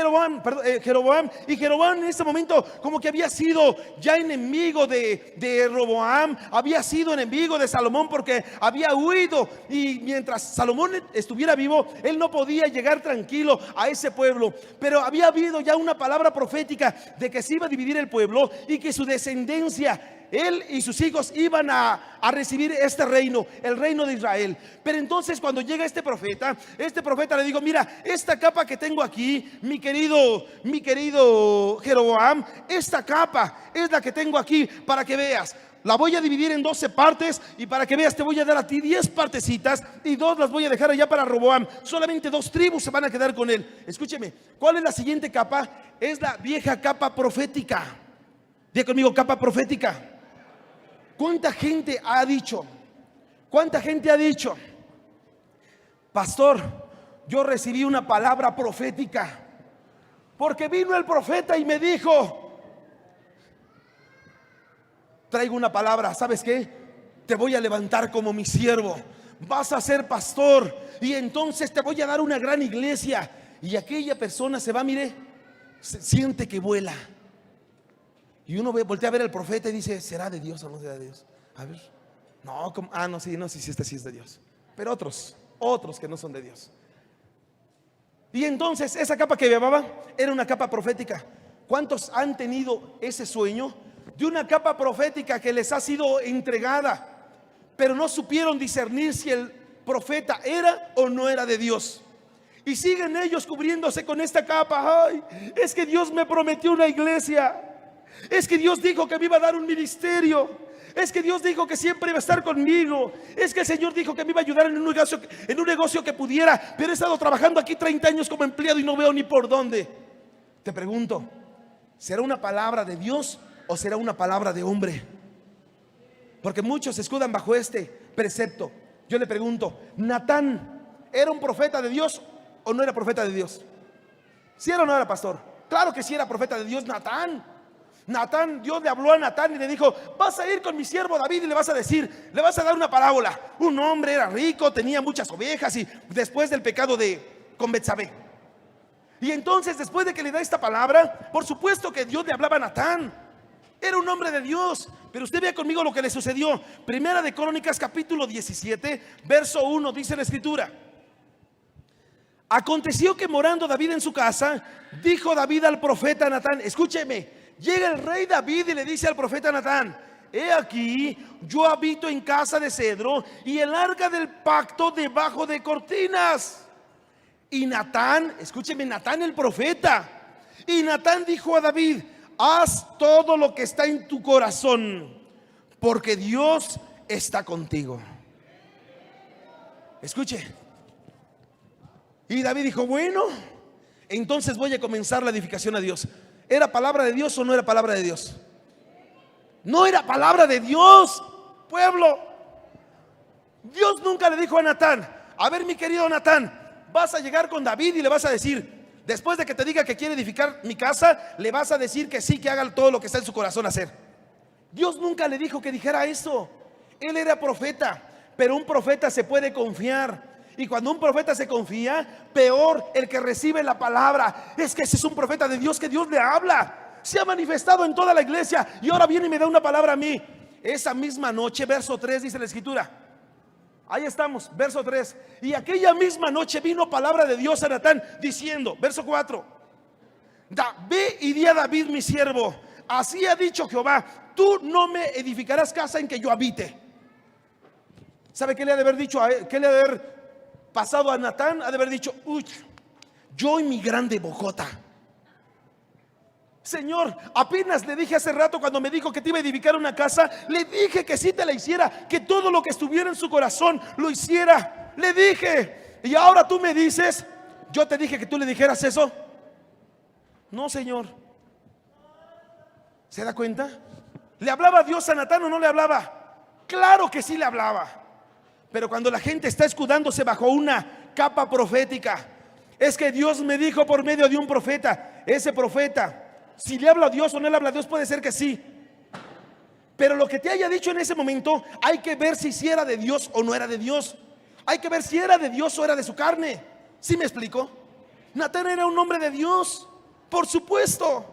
A: Jeroboam en ese momento como que había sido ya enemigo de Roboam, había sido enemigo de Salomón, porque había huido, y mientras Salomón estuviera vivo, él no podía llegar tranquilo a ese pueblo. Pero había habido ya una palabra profética de que se iba a dividir el pueblo, y que su descendencia, él y sus hijos, iban a recibir este reino, el reino de Israel. Pero entonces cuando llega este profeta le dijo: mira, esta capa que tengo aquí, mi querido Jeroboam, esta capa es la que tengo aquí, para que veas. La voy a dividir en 12 partes, y para que veas te voy a dar a ti 10 partecitas, y 2 las voy a dejar allá para Roboam. Solamente 2 tribus se van a quedar con él. Escúcheme, ¿cuál es la siguiente capa? Es la vieja capa profética. Diga conmigo, capa profética. ¿Cuánta gente ha dicho? Pastor, yo recibí una palabra profética, porque vino el profeta y me dijo: traigo una palabra, ¿sabes qué? Te voy a levantar como mi siervo, vas a ser pastor, y entonces te voy a dar una gran iglesia. Y aquella persona se va, mire, siente que vuela. Y uno voltea a ver al profeta y dice: ¿será de Dios o no será de Dios? A ver, no, sí, este sí es de Dios. Pero otros que no son de Dios. Y entonces esa capa que llevaba era una capa profética. ¿Cuántos han tenido ese sueño de una capa profética que les ha sido entregada, pero no supieron discernir si el profeta era o no era de Dios? Y siguen ellos cubriéndose con esta capa. Ay, es que Dios me prometió una iglesia, es que Dios dijo que me iba a dar un ministerio, es que Dios dijo que siempre iba a estar conmigo, es que el Señor dijo que me iba a ayudar en un negocio que pudiera, pero he estado trabajando aquí 30 años como empleado y no veo ni por dónde. Te pregunto, ¿será una palabra de Dios o será una palabra de hombre? Porque muchos se escudan bajo este precepto. Yo le pregunto, ¿Natán era un profeta de Dios o no era profeta de Dios? ¿Sí era o no era, pastor? Claro que sí era profeta de Dios. Natán, Dios le habló a Natán y le dijo: vas a ir con mi siervo David y le vas a dar una parábola. Un hombre era rico, tenía muchas ovejas, y después del pecado con Betsabé. Y entonces, después de que le da esta palabra, por supuesto que Dios le hablaba a Natán. Era un hombre de Dios. Pero usted vea conmigo lo que le sucedió. Primera de Crónicas, capítulo 17, verso 1, dice la escritura: aconteció que morando David en su casa, dijo David al profeta Natán. Escúcheme, llega el rey David y le dice al profeta Natán: he aquí, yo habito en casa de cedro, y el arca del pacto debajo de cortinas. Y Natán, escúcheme, Natán el profeta, y Natán dijo a David: haz todo lo que está en tu corazón, porque Dios está contigo. Escuche. Y David dijo: bueno, entonces voy a comenzar la edificación a Dios. ¿Era palabra de Dios o no era palabra de Dios? No era palabra de Dios, pueblo. Dios nunca le dijo a Natán: a ver, mi querido Natán, vas a llegar con David y le vas a decir: Después de que te diga que quiere edificar mi casa, le vas a decir que sí, que haga todo lo que está en su corazón hacer. Dios nunca le dijo que dijera eso. Él era profeta, pero un profeta se puede confiar. Y cuando un profeta se confía, peor el que recibe la palabra. Es que ese es un profeta de Dios, que Dios le habla. Se ha manifestado en toda la iglesia y ahora viene y me da una palabra a mí. Esa misma noche, verso 3 dice la escritura. Ahí estamos, verso 3. Y aquella misma noche vino palabra de Dios a Natán diciendo, verso 4: Ve y di a David mi siervo, así ha dicho Jehová, tú no me edificarás casa en que yo habite. ¿Sabe qué le ha de haber dicho a él? ¿Qué le ha de haber pasado a Natán? Ha de haber dicho, uy, yo y mi grande bocota. Señor, apenas le dije hace rato cuando me dijo que te iba a edificar una casa, le dije que sí te la hiciera, que todo lo que estuviera en su corazón lo hiciera. Le dije, y ahora tú me dices, yo te dije que tú le dijeras eso. No, Señor. ¿Se da cuenta? ¿Le hablaba Dios a Natán o no le hablaba? Claro que sí le hablaba. Pero cuando la gente está escudándose bajo una capa profética, es que Dios me dijo por medio de un profeta. Ese profeta, si le habla a Dios o no le habla a Dios, puede ser que sí, pero lo que te haya dicho en ese momento, hay que ver si era de Dios o no era de Dios. Hay que ver si era de Dios o era de su carne. ¿Sí me explico? Natán era un hombre de Dios, por supuesto.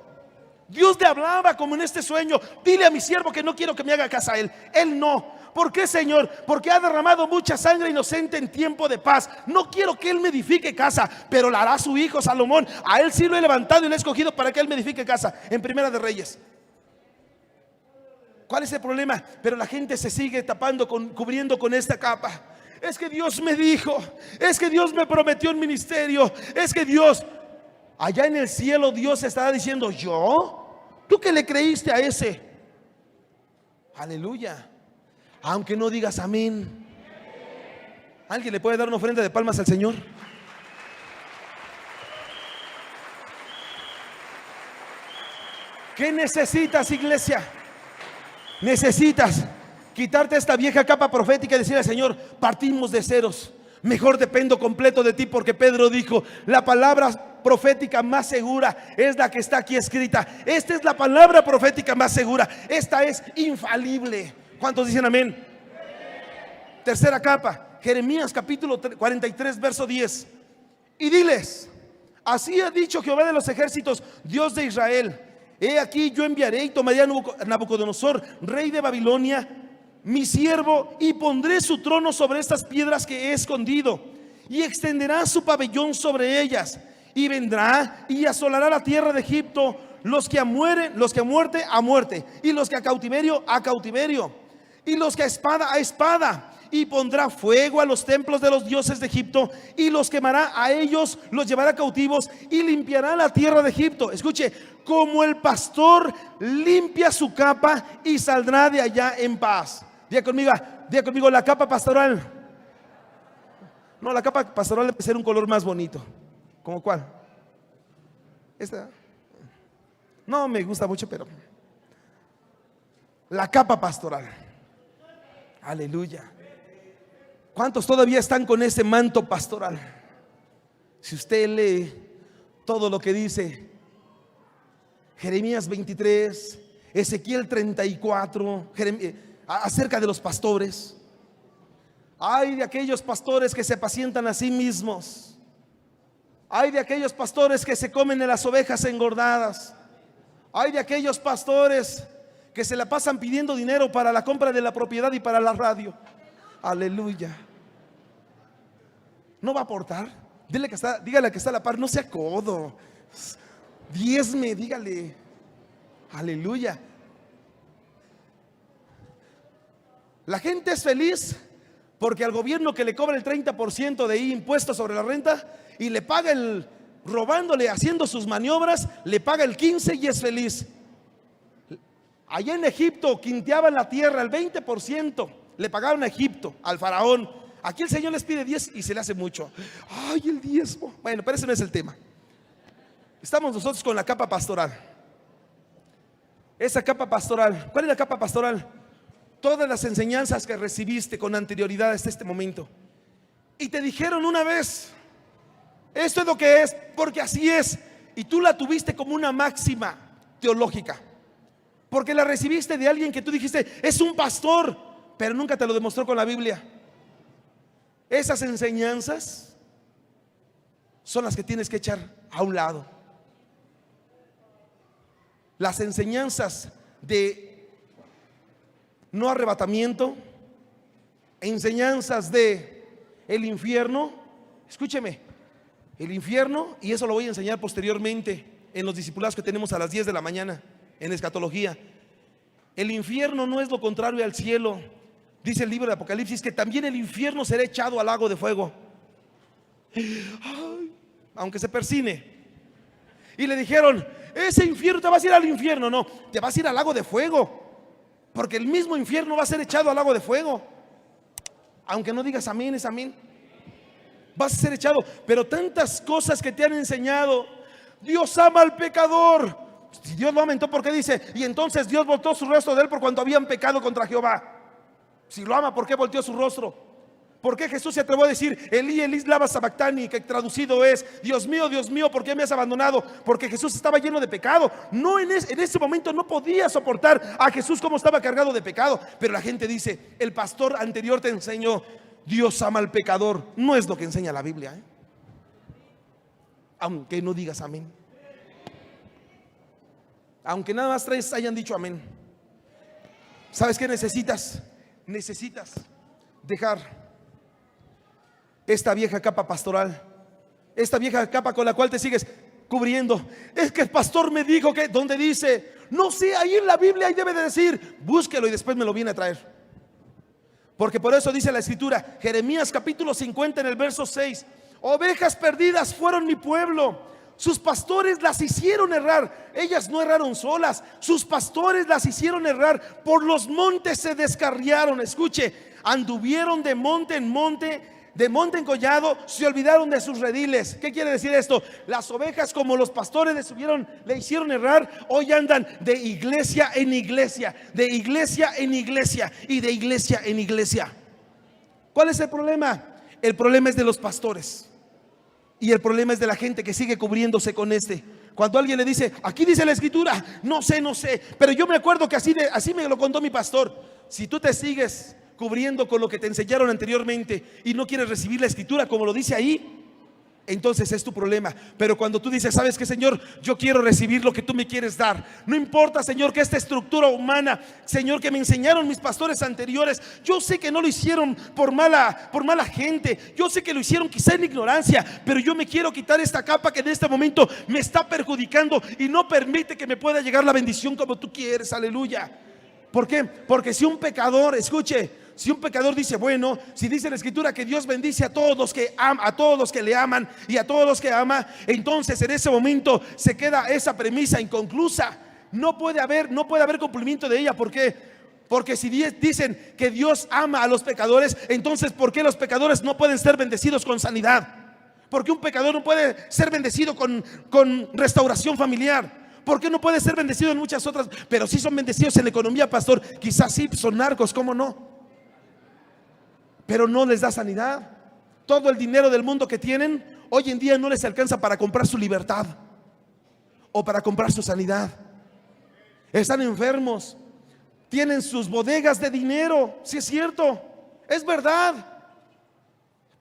A: Dios le hablaba como en este sueño: dile a mi siervo que no quiero que me haga casa a él. Él no. ¿Por qué, Señor? Porque ha derramado mucha sangre inocente en tiempo de paz. No quiero que él me edifique casa, pero la hará su hijo Salomón. A él sí lo he levantado y lo he escogido para que él me edifique casa. En Primera de Reyes. ¿Cuál es el problema? Pero la gente se sigue tapando, cubriendo con esta capa. Es que Dios me dijo, es que Dios me prometió un ministerio, es que Dios, allá en el cielo Dios estará diciendo: ¿yo? ¿Tú que le creíste a ese? Aleluya. Aunque no digas amén. ¿Alguien le puede dar una ofrenda de palmas al Señor? ¿Qué necesitas, iglesia? Necesitas quitarte esta vieja capa profética y decir al Señor: partimos de ceros, mejor dependo completo de ti, porque Pedro dijo: la palabra profética más segura es la que está aquí escrita. Esta es la palabra profética más segura, esta es infalible. ¿Cuántos dicen amén? Tercera capa, Jeremías capítulo 43 verso 10. Y diles: así ha dicho Jehová de los ejércitos, Dios de Israel: he aquí yo enviaré y tomaré a Nabucodonosor, rey de Babilonia, mi siervo, y pondré su trono sobre estas piedras que he escondido, y extenderá su pabellón sobre ellas, y vendrá y asolará la tierra de Egipto, los que a muerte, a muerte, y los que a cautiverio, a cautiverio, y los que a espada, y pondrá fuego a los templos de los dioses de Egipto, y los quemará a ellos, los llevará cautivos, y limpiará la tierra de Egipto. Escuche: como el pastor limpia su capa, y saldrá de allá en paz. Diga conmigo, la capa pastoral. No, la capa pastoral debe ser un color más bonito. ¿Cómo cuál? Esta no me gusta mucho, pero la capa pastoral. Aleluya. ¿Cuántos todavía están con ese manto pastoral? Si usted lee todo lo que dice Jeremías 23, Ezequiel 34, acerca de los pastores. Ay de aquellos pastores que se apacientan a sí mismos. Ay de aquellos pastores que se comen de las ovejas engordadas. Ay de aquellos pastores que se la pasan pidiendo dinero para la compra de la propiedad y para la radio. Aleluya. ¿No va a aportar? Dígale que está a la par: no sea codo, diezme, dígale. Aleluya. La gente es feliz porque al gobierno que le cobra el 30% de impuestos sobre la renta y le paga robándole, haciendo sus maniobras, le paga el 15% y es feliz. Allá en Egipto quinteaban la tierra, el 20% le pagaban a Egipto, al faraón. Aquí el Señor les pide 10 y se le hace mucho. Ay, el diezmo. Bueno, pero ese no es el tema. Estamos nosotros con la capa pastoral. Esa capa pastoral, ¿cuál es la capa pastoral? Todas las enseñanzas que recibiste con anterioridad hasta este momento, y te dijeron una vez: Esto es lo que es, porque así es. Y tú la tuviste como una máxima teológica, porque la recibiste de alguien que tú dijiste, es un pastor, pero nunca te lo demostró con la Biblia. Esas enseñanzas son las que tienes que echar a un lado. Las enseñanzas de no arrebatamiento, enseñanzas de el infierno. Escúcheme, el infierno, y eso lo voy a enseñar posteriormente en los discipulados que tenemos a las 10 de la mañana en escatología. El infierno no es lo contrario al cielo. Dice el libro de Apocalipsis que también el infierno será echado al lago de fuego. Ay, aunque se persine. Y le dijeron, ese infierno, te vas a ir al infierno. No, te vas a ir al lago de fuego, porque el mismo infierno va a ser echado al lago de fuego. Aunque no digas amén, es amén. Vas a ser echado. Pero tantas cosas que te han enseñado. Dios ama al pecador. Si Dios lo aumentó, ¿por qué dice? Y entonces Dios volteó su rostro de él por cuanto habían pecado contra Jehová. Si lo ama, ¿por qué volteó su rostro? ¿Por qué Jesús se atrevió a decir Elí, Elí, lama sabactani? Que traducido es, Dios mío, ¿por qué me has abandonado? Porque Jesús estaba lleno de pecado. No, en ese momento no podía soportar a Jesús como estaba cargado de pecado. Pero la gente dice, el pastor anterior te enseñó, Dios ama al pecador. No es lo que enseña la Biblia, ¿eh? Aunque no digas amén. Aunque nada más tres hayan dicho amén. ¿Sabes qué necesitas? Necesitas dejar esta vieja capa pastoral, esta vieja capa con la cual te sigues cubriendo. Es que el pastor me dijo que, ¿dónde dice? No sé, ahí en la Biblia ahí debe de decir, búsquelo y después me lo viene a traer. Porque por eso dice la escritura, Jeremías capítulo 50 en el verso 6, ovejas perdidas fueron mi pueblo, sus pastores las hicieron errar. Ellas no erraron solas, sus pastores las hicieron errar. Por los montes se descarriaron. Escuche, anduvieron de monte en monte, de monte en collado, se olvidaron de sus rediles. ¿Qué quiere decir esto? Las ovejas, como los pastores le hicieron errar, hoy andan de iglesia en iglesia, de iglesia en iglesia y de iglesia en iglesia. ¿Cuál es el problema? El problema es de los pastores. Y el problema es de la gente que sigue cubriéndose con Cuando alguien le dice, aquí dice la escritura, no sé, pero yo me acuerdo que así me lo contó mi pastor. Si tú te sigues cubriendo con lo que te enseñaron anteriormente y no quieres recibir la escritura como lo dice ahí, entonces es tu problema. Pero cuando tú dices, ¿sabes qué, Señor? Yo quiero recibir lo que tú me quieres dar. No importa, Señor, que esta estructura humana, Señor, que me enseñaron mis pastores anteriores, yo sé que no lo hicieron por mala gente. Yo sé que lo hicieron quizá en ignorancia, pero yo me quiero quitar esta capa que en este momento me está perjudicando y no permite que me pueda llegar la bendición como tú quieres. Aleluya. ¿Por qué? Porque si un pecador, escuche, si un pecador dice, bueno, si dice la escritura que Dios bendice a todos los que le aman y a todos los que ama, entonces en ese momento se queda esa premisa inconclusa. No puede haber cumplimiento de ella. ¿Por qué? Porque si dicen que Dios ama a los pecadores, entonces ¿por qué los pecadores no pueden ser bendecidos con sanidad? ¿Por qué un pecador no puede ser bendecido con restauración familiar? ¿Por qué no puede ser bendecido en muchas otras? Pero sí son bendecidos en la economía, pastor. Quizás sí son narcos, ¿cómo no? Pero no les da sanidad. Todo el dinero del mundo que tienen hoy en día no les alcanza para comprar su libertad o para comprar su sanidad. Están enfermos, tienen sus bodegas de dinero. Sí, es cierto, es verdad.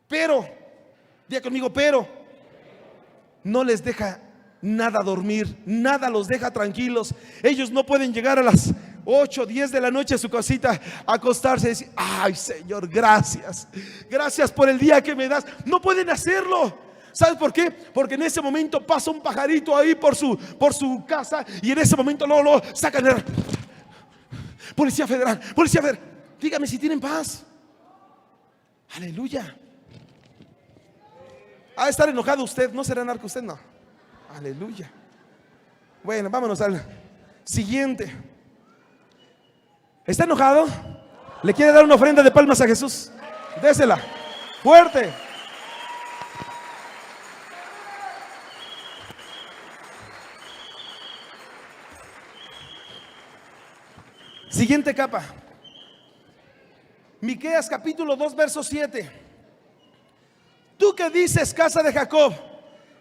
A: Pero, diga conmigo, pero no les deja nada dormir, nada los deja tranquilos. Ellos no pueden llegar a las 8, 10 de la noche a su casita, acostarse y decir, ay, Señor, gracias por el día que me das. No pueden hacerlo. ¿Sabes por qué? Porque en ese momento pasa un pajarito ahí por su casa y en ese momento luego sacan el Policía Federal. Dígame si tienen paz. Aleluya. Ha de estar enojado usted. ¿No será narco usted? No. Aleluya. Bueno, vámonos al siguiente. ¿Está enojado? ¿Le quiere dar una ofrenda de palmas a Jesús? Désela fuerte. Siguiente capa. Miqueas capítulo 2 verso 7. Tú que dices, casa de Jacob,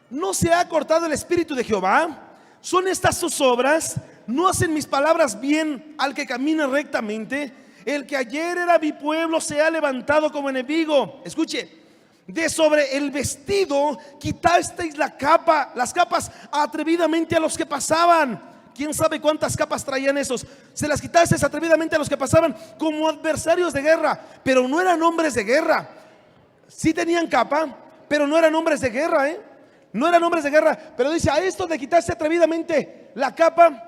A: ¿No se ha cortado el espíritu de Jehová? ¿Son estas sus obras? ¿No hacen mis palabras bien al que camina rectamente? El que ayer era mi pueblo se ha levantado como enemigo. Escuche, de sobre el vestido quitasteis las capas atrevidamente a los que pasaban. ¿Quién sabe cuántas capas traían esos? Se las quitasteis atrevidamente a los que pasaban como adversarios de guerra, pero no eran hombres de guerra. Sí tenían capa, pero no eran hombres de guerra, no eran hombres de guerra. Pero dice, a esto de quitarse atrevidamente la capa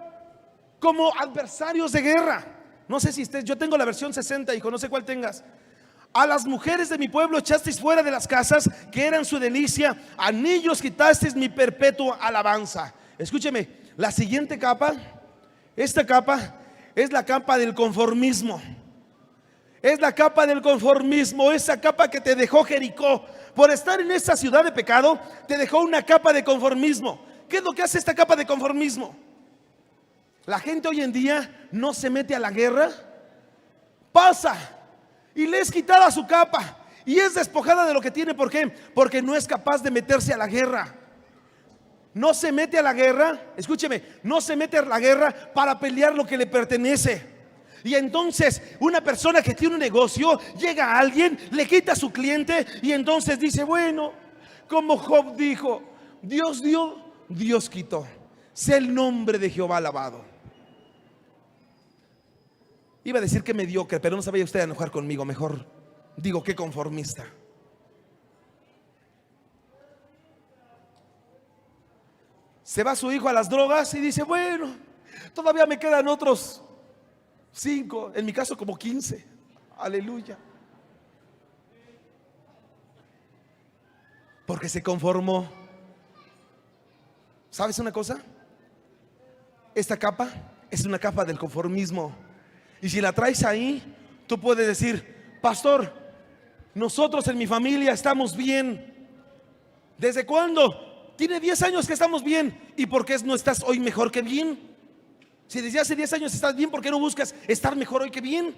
A: como adversarios de guerra. No sé si yo tengo la versión 60, hijo, no sé cuál tengas. A las mujeres de mi pueblo echasteis fuera de las casas que eran su delicia, a niños quitasteis mi perpetua alabanza. Escúcheme, la siguiente capa, esta capa es la capa del conformismo. Es la capa del conformismo, esa capa que te dejó Jericó. Por estar en esta ciudad de pecado, te dejó una capa de conformismo. ¿Qué es lo que hace esta capa de conformismo? La gente hoy en día no se mete a la guerra, pasa y le es quitada su capa y es despojada de lo que tiene. ¿Por qué? Porque no es capaz de meterse a la guerra. No se mete a la guerra, escúcheme, no se mete a la guerra para pelear lo que le pertenece. Y entonces una persona que tiene un negocio, llega a alguien, le quita a su cliente y entonces dice, bueno, como Job dijo, Dios dio, Dios quitó, sea el nombre de Jehová alabado. Iba a decir que mediocre, pero no se vaya usted a enojar conmigo, mejor digo que conformista. Se va su hijo a las drogas y dice, bueno, todavía me quedan otros 5, en mi caso como 15. Aleluya. Porque se conformó. ¿Sabes una cosa? Esta capa es una capa del conformismo. Y si la traes ahí, tú puedes decir, pastor, nosotros en mi familia estamos bien. ¿Desde cuándo? Tiene 10 años que estamos bien. ¿Y por qué no estás hoy mejor que bien? Si desde hace 10 años estás bien, ¿por qué no buscas estar mejor hoy que bien?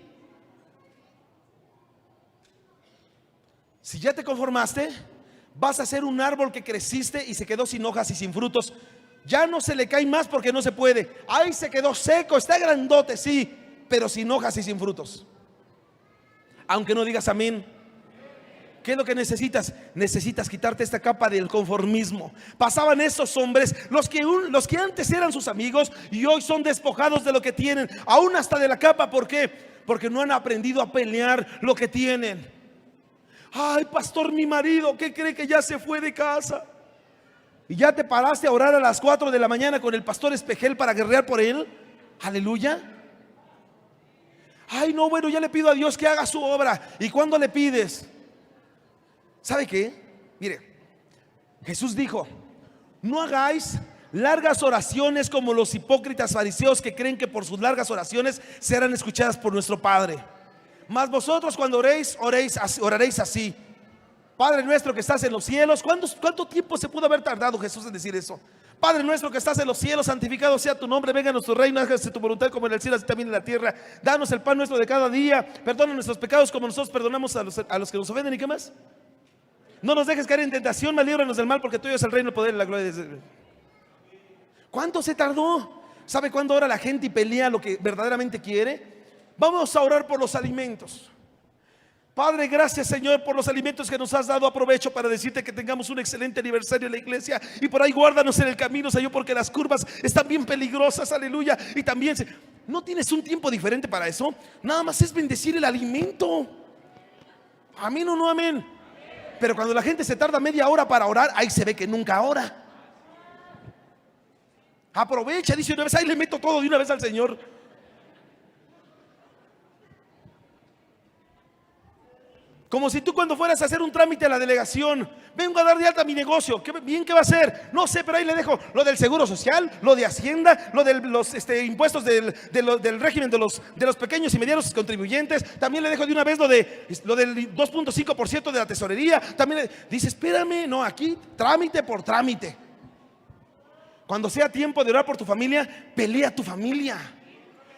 A: Si ya te conformaste, vas a ser un árbol que creciste y se quedó sin hojas y sin frutos. Ya no se le cae más porque no se puede. Ay, se quedó seco, está grandote, sí, pero sin hojas y sin frutos. Aunque no digas amén. ¿Qué es lo que necesitas? Necesitas quitarte esta capa del conformismo. Pasaban esos hombres, los que antes eran sus amigos y hoy son despojados de lo que tienen, aún hasta de la capa. ¿Por qué? Porque no han aprendido a pelear lo que tienen. Ay, pastor, mi marido, ¿qué cree que ya se fue de casa? Y ya te paraste a orar a las 4 de la mañana con el pastor Espejel para guerrear por él. Aleluya. Ay, no, bueno, ya le pido a Dios que haga su obra. ¿Y cuándo le pides? ¿Sabe qué? Mire, Jesús dijo, no hagáis largas oraciones como los hipócritas fariseos que creen que por sus largas oraciones serán escuchadas por nuestro Padre. Mas vosotros cuando oraréis así: Padre nuestro que estás en los cielos. ¿Cuánto tiempo se pudo haber tardado Jesús en decir eso? Padre nuestro que estás en los cielos, santificado sea tu nombre, venga a nuestro reino, hágase tu voluntad como en el cielo así también en la tierra. Danos el pan nuestro de cada día, perdona nuestros pecados como nosotros perdonamos a los que nos ofenden. ¿Y qué más? No nos dejes caer en tentación, mas líbranos del mal, porque tuyo es el reino, el poder y la gloria. ¿Cuánto se tardó? ¿Sabe cuándo ora la gente y pelea lo que verdaderamente quiere? Vamos a orar por los alimentos. Padre, gracias, Señor, por los alimentos que nos has dado. Aprovecho para decirte que tengamos un excelente aniversario en la iglesia. Y por ahí guárdanos en el camino, Señor, porque las curvas están bien peligrosas. Aleluya. Y también, ¿no tienes un tiempo diferente para eso? Nada más es bendecir el alimento. Amén o no amén. Pero cuando la gente se tarda media hora para orar, ahí se ve que nunca ora. Aprovecha, dice una vez, ahí le meto todo de una vez al Señor. Como si tú cuando fueras a hacer un trámite a la delegación, vengo a dar de alta mi negocio, ¿qué va a hacer? No sé, pero ahí le dejo lo del seguro social, lo de Hacienda, lo de los impuestos del régimen de los pequeños y medianos contribuyentes. También le dejo de una vez lo del 2.5% de la tesorería. También dice, espérame, no, aquí trámite por trámite. Cuando sea tiempo de orar por tu familia, pelea tu familia.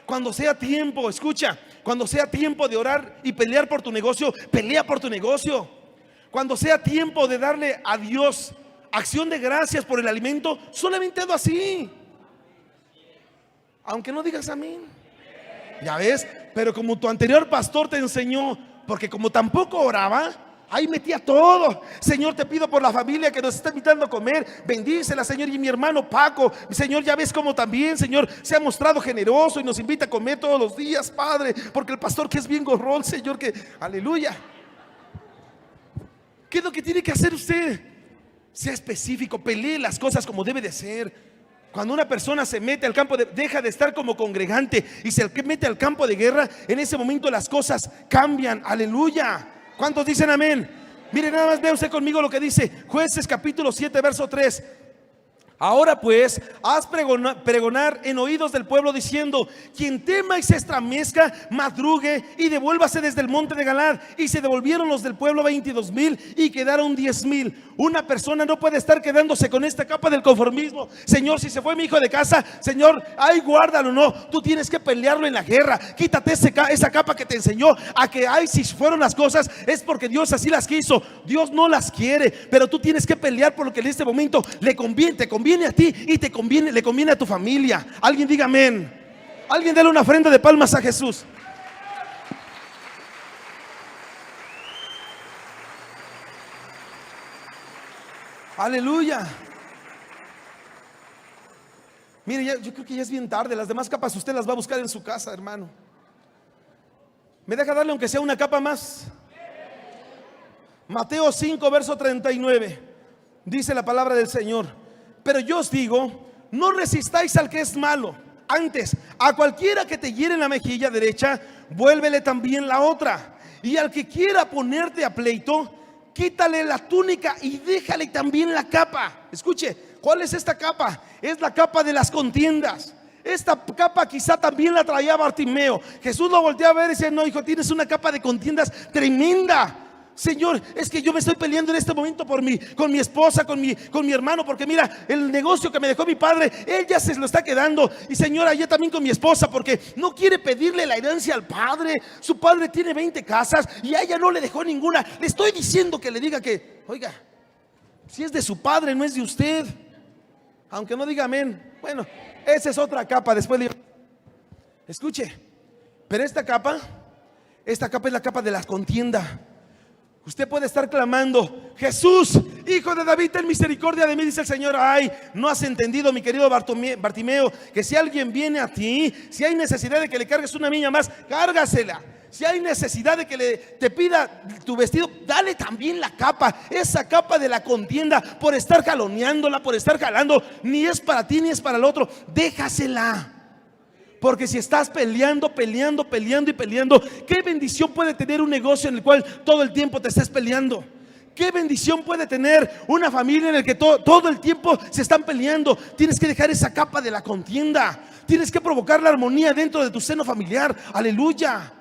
A: Cuando sea tiempo, escucha, cuando sea tiempo de orar y pelear por tu negocio, pelea por tu negocio. Cuando sea tiempo de darle a Dios acción de gracias por el alimento, solamente hazlo así. Aunque no digas amén. Ya ves, pero como tu anterior pastor te enseñó, porque como tampoco oraba, ahí metía todo. Señor, te pido por la familia que nos está invitando a comer, bendícela, Señor. Y mi hermano Paco, Señor, ya ves como también, Señor, se ha mostrado generoso y nos invita a comer todos los días, Padre. Porque el pastor que es bien gorrón, Señor, que aleluya. ¿Qué es lo que tiene que hacer usted? Sea específico, pelee las cosas como debe de ser. Cuando una persona se mete al campo deja de estar como congregante y se mete al campo de guerra, en ese momento las cosas cambian. Aleluya. ¿Cuántos dicen amén? Mire, nada más vea usted conmigo lo que dice Jueces capítulo 7 verso 3. Ahora pues, haz pregonar en oídos del pueblo diciendo: quien tema y se estremezca, madrugue y devuélvase desde el monte de Galad. Y se devolvieron los del pueblo 22,000 y quedaron 10,000. Una persona no puede estar quedándose con esta capa del conformismo. Señor, si se fue mi hijo de casa, Señor, ay, guárdalo. No, tú tienes que pelearlo en la guerra. Quítate esa capa que te enseñó a que, ay, si fueron las cosas es porque Dios así las quiso. Dios no las quiere, pero tú tienes que pelear por lo que en este momento le conviene, te conviene a ti y le conviene a tu familia. Alguien diga amén. Alguien dale una ofrenda de palmas a Jesús. Aleluya. Mire, yo creo que ya es bien tarde. Las demás capas usted las va a buscar en su casa, hermano. ¿Me deja darle aunque sea una capa más? Mateo 5 verso 39. Dice la palabra del Señor: pero yo os digo, no resistáis al que es malo. Antes, a cualquiera que te hiere en la mejilla derecha, vuélvele también la otra. Y al que quiera ponerte a pleito, quítale la túnica y déjale también la capa. Escuche, ¿cuál es esta capa? Es la capa de las contiendas. Esta capa quizá también la traía Bartimeo. Jesús lo volteó a ver y dice: no, hijo, tienes una capa de contiendas tremenda. Señor, es que yo me estoy peleando en este momento con mi esposa, con mi hermano, porque mira, el negocio que me dejó mi padre, él ya se lo está quedando. Y Señor, yo también con mi esposa, porque no quiere pedirle la herencia al padre. Su padre tiene 20 casas y a ella no le dejó ninguna. Le estoy diciendo que le diga que, oiga, si es de su padre, no es de usted. Aunque no diga amén. Bueno, esa es otra capa. Después le... Escuche, pero esta capa es la capa de la contienda. Usted puede estar clamando: Jesús, hijo de David, ten misericordia de mí. Dice el Señor: ay, no has entendido, mi querido Bartimeo, que si alguien viene a ti, si hay necesidad de que le cargues una niña más, cárgasela. Si hay necesidad de que te pida tu vestido, dale también la capa. Esa capa de la contienda, por estar jaloneándola, por estar jalando, ni es para ti ni es para el otro. Déjasela. Porque si estás peleando, ¿qué bendición puede tener un negocio en el cual todo el tiempo te estés peleando? ¿Qué bendición puede tener una familia en la que todo el tiempo se están peleando? Tienes que dejar esa capa de la contienda. Tienes que provocar la armonía dentro de tu seno familiar. Aleluya.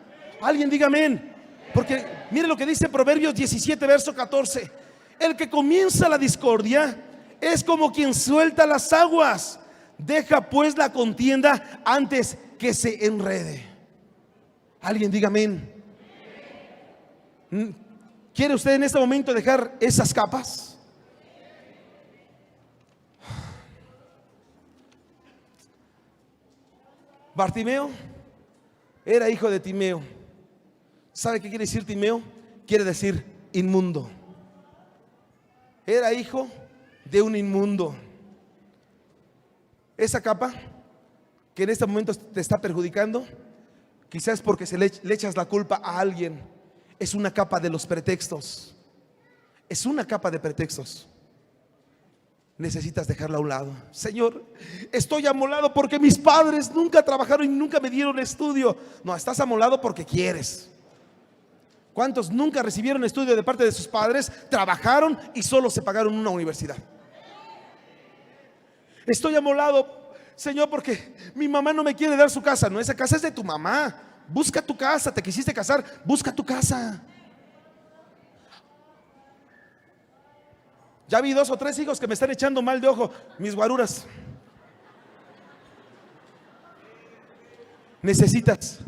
A: Alguien diga amén. Porque mire lo que dice Proverbios 17 verso 14: el que comienza la discordia es como quien suelta las aguas. Deja pues la contienda antes que se enrede. Alguien diga amén. ¿Quiere usted en este momento dejar esas capas? Bartimeo era hijo de Timeo. ¿Sabe qué quiere decir Timeo? Quiere decir inmundo. Era hijo de un inmundo. Esa capa que en este momento te está perjudicando, quizás porque le echas la culpa a alguien, es una capa de los pretextos. Es una capa de pretextos. Necesitas dejarla a un lado. Señor, estoy amolado porque mis padres nunca trabajaron y nunca me dieron estudio. No, estás amolado porque quieres. ¿Cuántos nunca recibieron estudio de parte de sus padres? Trabajaron y solo se pagaron una universidad. Estoy amolado, Señor, porque mi mamá no me quiere dar su casa. No, esa casa es de tu mamá. Busca tu casa, te quisiste casar, busca tu casa. Ya vi 2 o 3 hijos que me están echando mal de ojo, mis guaruras. Necesitas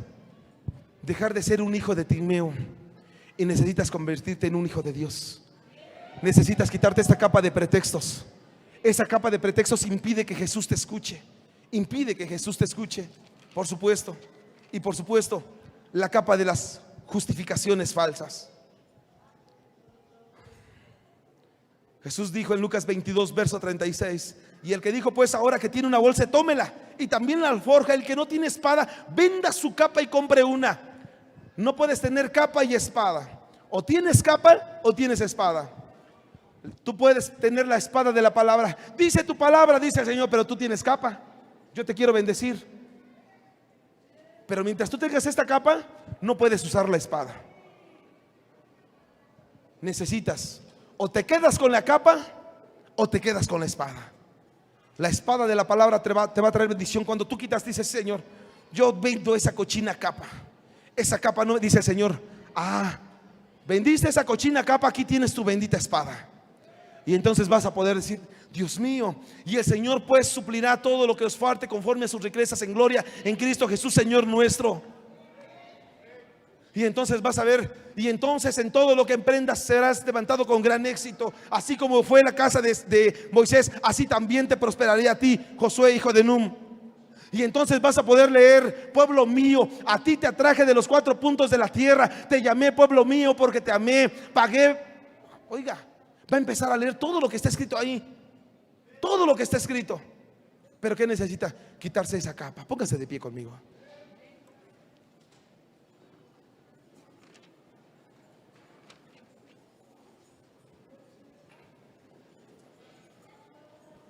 A: dejar de ser un hijo de Timeo y necesitas convertirte en un hijo de Dios. Necesitas quitarte esta capa de pretextos. Esa capa de pretextos impide que Jesús te escuche. Impide que Jesús te escuche, por supuesto. Y por supuesto, la capa de las justificaciones falsas. Jesús dijo en Lucas 22, verso 36: y el que dijo, pues ahora que tiene una bolsa, tómela, y también la alforja. El que no tiene espada, venda su capa y compre una. No puedes tener capa y espada. O tienes capa o tienes espada. Tú puedes tener la espada de la palabra. Dice tu palabra, dice el Señor, pero tú tienes capa. Yo te quiero bendecir. Pero mientras tú tengas esta capa, no puedes usar la espada. Necesitas, o te quedas con la capa o te quedas con la espada. La espada de la palabra te va a traer bendición. Cuando tú quitas, dices, Señor, yo vendo esa cochina capa. Esa capa no, dice el Señor, vendiste esa cochina capa, aquí tienes tu bendita espada. Y entonces vas a poder decir, Dios mío, y el Señor pues suplirá todo lo que os falte conforme a sus riquezas en gloria en Cristo Jesús, Señor nuestro. Y entonces vas a ver, y entonces en todo lo que emprendas serás levantado con gran éxito. Así como fue la casa de Moisés, así también te prosperaré a ti, Josué, hijo de Num. Y entonces vas a poder leer, pueblo mío, a ti te atraje de los 4 puntos de la tierra, te llamé pueblo mío porque te amé, pagué. Oiga, va a empezar a leer todo lo que está escrito ahí. Todo lo que está escrito. Pero ¿qué necesita? Quitarse esa capa. Póngase de pie conmigo.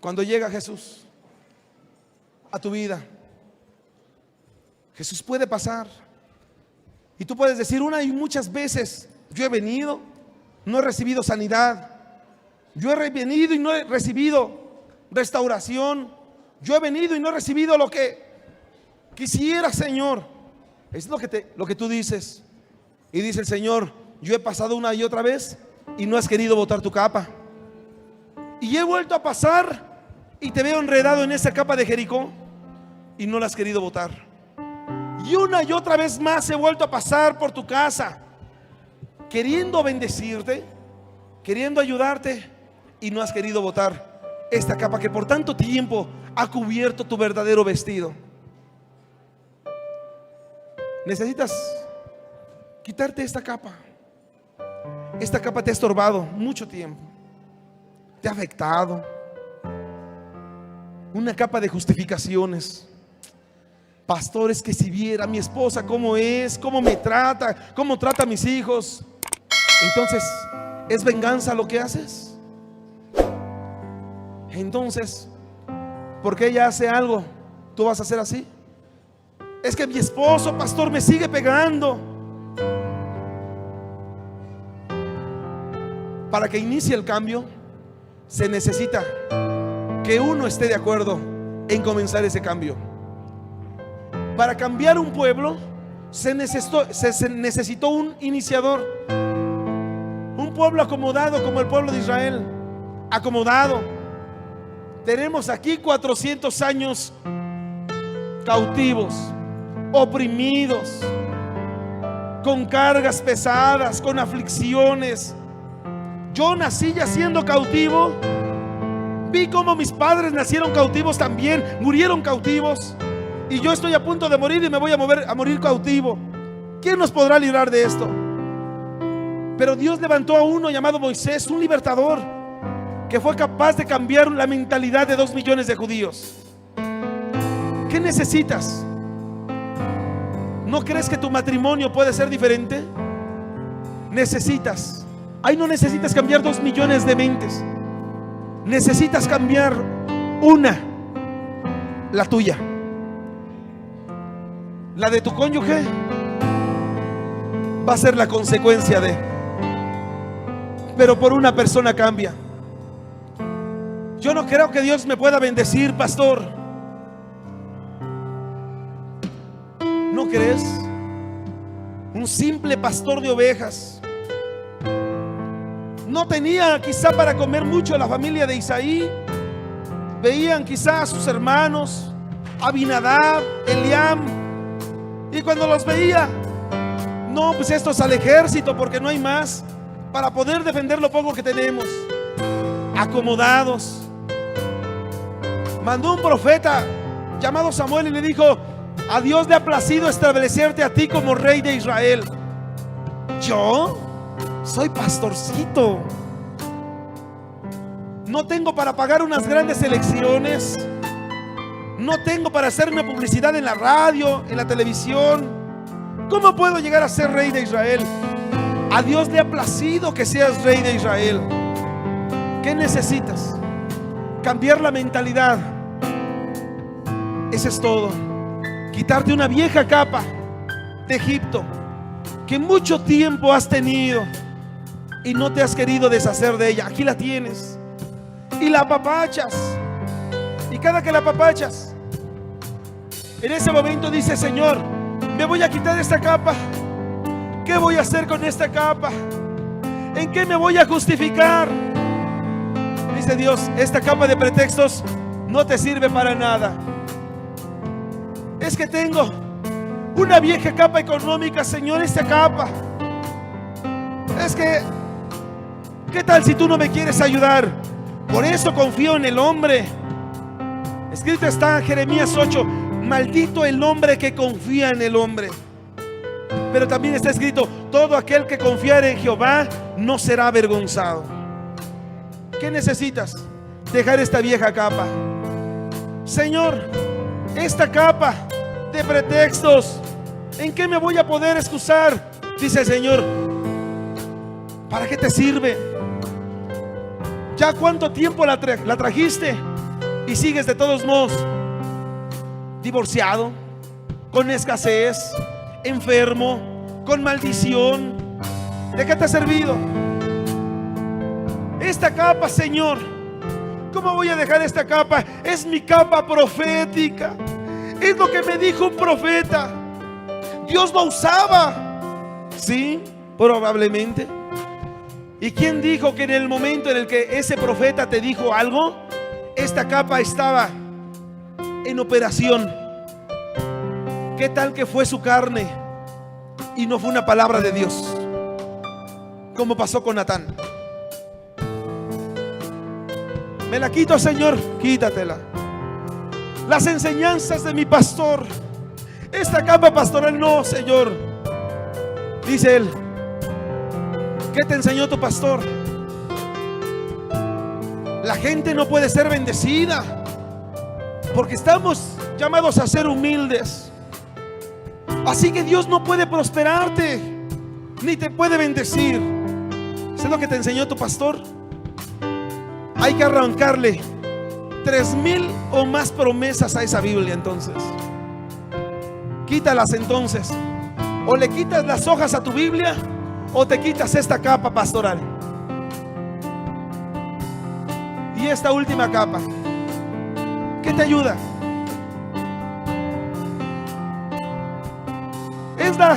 A: Cuando llega Jesús a tu vida, Jesús puede pasar. Y tú puedes decir una y muchas veces, yo he venido, no he recibido sanidad. Yo he venido y no he recibido restauración. Yo he venido y no he recibido lo que quisiera, Señor. Es lo que tú dices. Y dice el Señor, yo he pasado una y otra vez y no has querido botar tu capa. Y he vuelto a pasar y te veo enredado en esa capa de Jericó y no la has querido botar. Y una y otra vez más he vuelto a pasar por tu casa, queriendo bendecirte, queriendo ayudarte, y no has querido botar esta capa que por tanto tiempo ha cubierto tu verdadero vestido. Necesitas quitarte esta capa. Esta capa te ha estorbado mucho tiempo, te ha afectado. Una capa de justificaciones. Pastor, es que si viera a mi esposa cómo es, cómo me trata, cómo trata a mis hijos. Entonces, ¿es venganza lo que haces? Entonces, porque ella hace algo, ¿tú vas a hacer así? Es que mi esposo, pastor, me sigue pegando. Para que inicie el cambio, se necesita que uno esté de acuerdo en comenzar ese cambio. Para cambiar un pueblo se necesitó un iniciador. Un pueblo acomodado como el pueblo de Israel. Acomodado. Tenemos aquí 400 años cautivos, oprimidos, con cargas pesadas, con aflicciones. Yo nací ya siendo cautivo. Vi cómo mis padres nacieron cautivos también, murieron cautivos. Y yo estoy a punto de morir y me voy a morir cautivo. ¿Quién nos podrá librar de esto? Pero Dios levantó a uno llamado Moisés, un libertador, que fue capaz de cambiar la mentalidad de 2 millones de judíos. ¿Qué necesitas? ¿No crees que tu matrimonio puede ser diferente? Necesitas. Ahí no necesitas cambiar 2 millones de mentes. Necesitas cambiar una, la tuya. La de tu cónyuge va a ser la consecuencia de. Pero por una persona cambia. Yo no creo que Dios me pueda bendecir, pastor. ¿No crees? Un simple pastor de ovejas. No tenía quizá para comer mucho la familia de Isaí. Veían quizá a sus hermanos, Abinadab, Eliam, y cuando los veía, no, pues esto es al ejército porque no hay más. para poder defender lo poco que tenemos, acomodados. Mandó un profeta llamado Samuel y le dijo: a Dios le ha placido establecerte a ti como rey de Israel. Yo soy pastorcito, no tengo para pagar unas grandes elecciones, no tengo para hacer una publicidad en la radio, en la televisión. ¿Cómo puedo llegar a ser rey de Israel? A Dios le ha placido que seas rey de Israel. ¿Qué necesitas? Cambiar la mentalidad. Eso es todo. Quitarte una vieja capa de Egipto que mucho tiempo has tenido y no te has querido deshacer de ella. Aquí la tienes y la apapachas, y cada que la apapachas, en ese momento dice: Señor, me voy a quitar esta capa. ¿Qué voy a hacer con esta capa? ¿En qué me voy a justificar? Dice Dios: esta capa de pretextos no te sirve para nada. Es que tengo una vieja capa económica, Señor, esta capa. Es que, ¿qué tal si tú no me quieres ayudar? Por eso confío en el hombre. Escrito está en Jeremías 8: maldito el hombre que confía en el hombre. Pero también está escrito: todo aquel que confiare en Jehová no será avergonzado. ¿Qué necesitas? Dejar esta vieja capa. Señor, esta capa de pretextos, ¿en qué me voy a poder excusar? Dice el Señor: ¿para qué te sirve? ¿Ya cuánto tiempo la trajiste y sigues de todos modos divorciado, con escasez, enfermo, con maldición? ¿De qué te ha servido esta capa, Señor? ¿Cómo voy a dejar esta capa? Es mi capa profética. Es lo que me dijo un profeta. Dios lo usaba. Sí, probablemente. ¿Y quién dijo que en el momento en el que ese profeta te dijo algo, esta capa estaba en operación? ¿Qué tal que fue su carne y no fue una palabra de Dios? Como pasó con Natán. Me la quito, Señor, quítatela. Las enseñanzas de mi pastor, esta capa pastoral no, Señor. Dice él: ¿qué te enseñó tu pastor? La gente no puede ser bendecida porque estamos llamados a ser humildes. Así que Dios no puede prosperarte ni te puede bendecir. ¿Sabes lo que te enseñó tu pastor? Hay que arrancarle 3,000 o más promesas a esa Biblia. Entonces quítalas. Entonces, o le quitas las hojas a tu Biblia, o te quitas esta capa pastoral. Y esta última capa, ¿qué te ayuda? Es la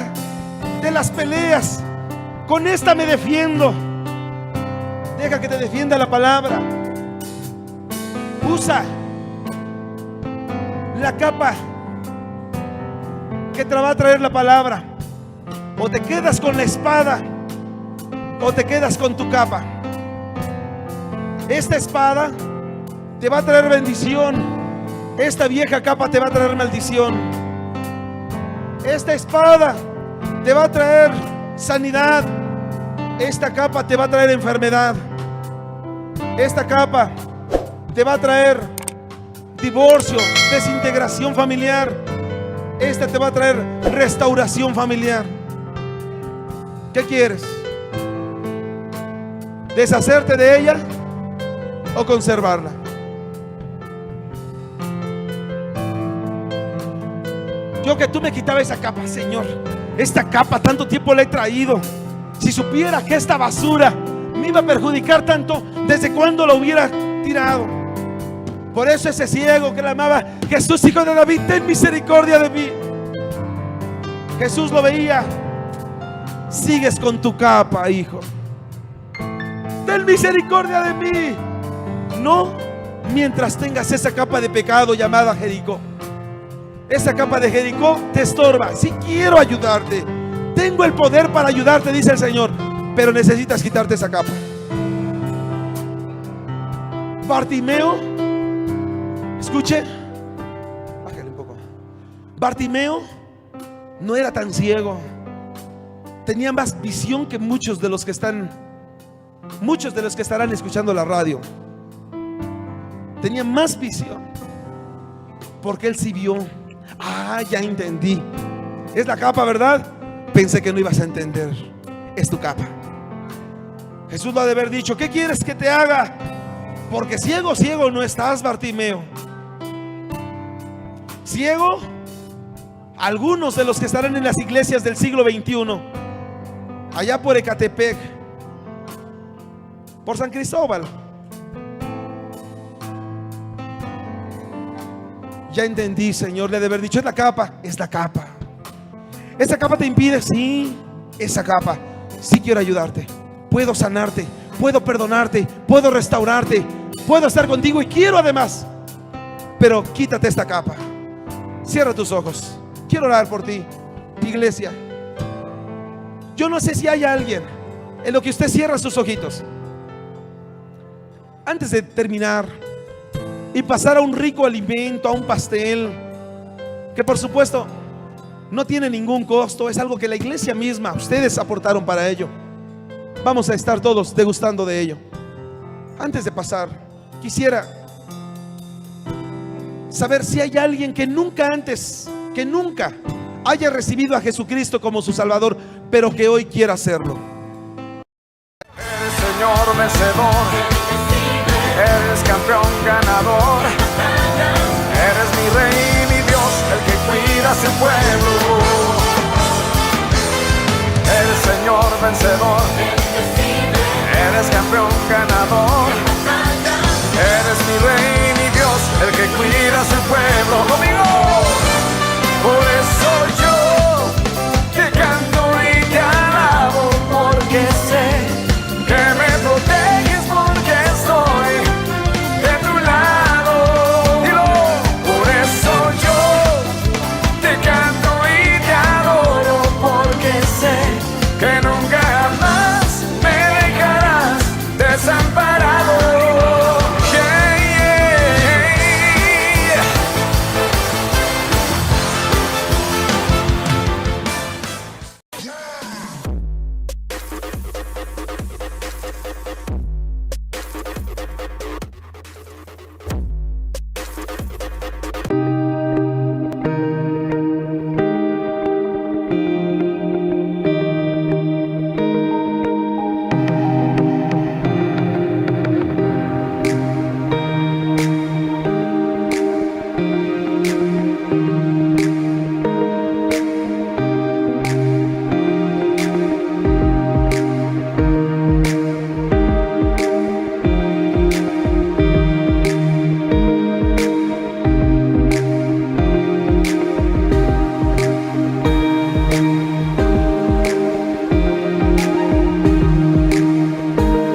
A: de las peleas. Con esta me defiendo. Deja que te defienda la palabra. Usa la capa que te va a traer la palabra. O te quedas con la espada, o te quedas con tu capa. Esta espada te va a traer bendición. Esta vieja capa te va a traer maldición. Esta espada te va a traer sanidad. Esta capa te va a traer enfermedad. Esta capa te va a traer divorcio, desintegración familiar. Esta te va a traer restauración familiar. ¿Qué quieres? ¿Deshacerte de ella o conservarla? Yo que tú me quitabas esa capa, Señor. Esta capa tanto tiempo la he traído. Si supiera que esta basura me iba a perjudicar tanto, ¿desde cuándo la hubiera tirado? Por eso ese ciego clamaba: Jesús, hijo de David, ten misericordia de mí. Jesús lo veía. Sigues con tu capa, hijo. Ten misericordia de mí. No mientras tengas esa capa de pecado llamada Jericó. Esa capa de Jericó te estorba. Si quiero ayudarte, tengo el poder para ayudarte, dice el Señor, pero necesitas quitarte esa capa. Bartimeo, escuche, bájale un poco. Bartimeo no era tan ciego, tenía más visión que muchos de los que estarán escuchando la radio. Tenía más visión, porque él sí vio. Ah, ya entendí. Es la capa, ¿verdad? Pensé que no ibas a entender. Es tu capa. Jesús lo ha de haber dicho: ¿qué quieres que te haga? Porque ciego, ciego no estás, Bartimeo. Ciego, algunos de los que estarán en las iglesias del siglo XXI, allá por Ecatepec, por San Cristóbal. Ya entendí, Señor, le ha de haber dicho: es la capa, es la capa. ¿Esa capa te impide? Sí, esa capa. Sí quiero ayudarte, puedo sanarte, puedo perdonarte, puedo restaurarte, puedo estar contigo y quiero además. Pero quítate esta capa. Cierra tus ojos. Quiero orar por ti, iglesia. Yo no sé si hay alguien en lo que usted cierra sus ojitos, antes de terminar y pasar a un rico alimento, a un pastel, que por supuesto no tiene ningún costo, es algo que la iglesia misma, ustedes aportaron para ello. Vamos a estar todos degustando de ello. Antes de pasar, quisiera saber si hay alguien que nunca haya recibido a Jesucristo como su Salvador, pero que hoy quiera hacerlo.
D: Eres Señor vencedor, eres campeón ganador.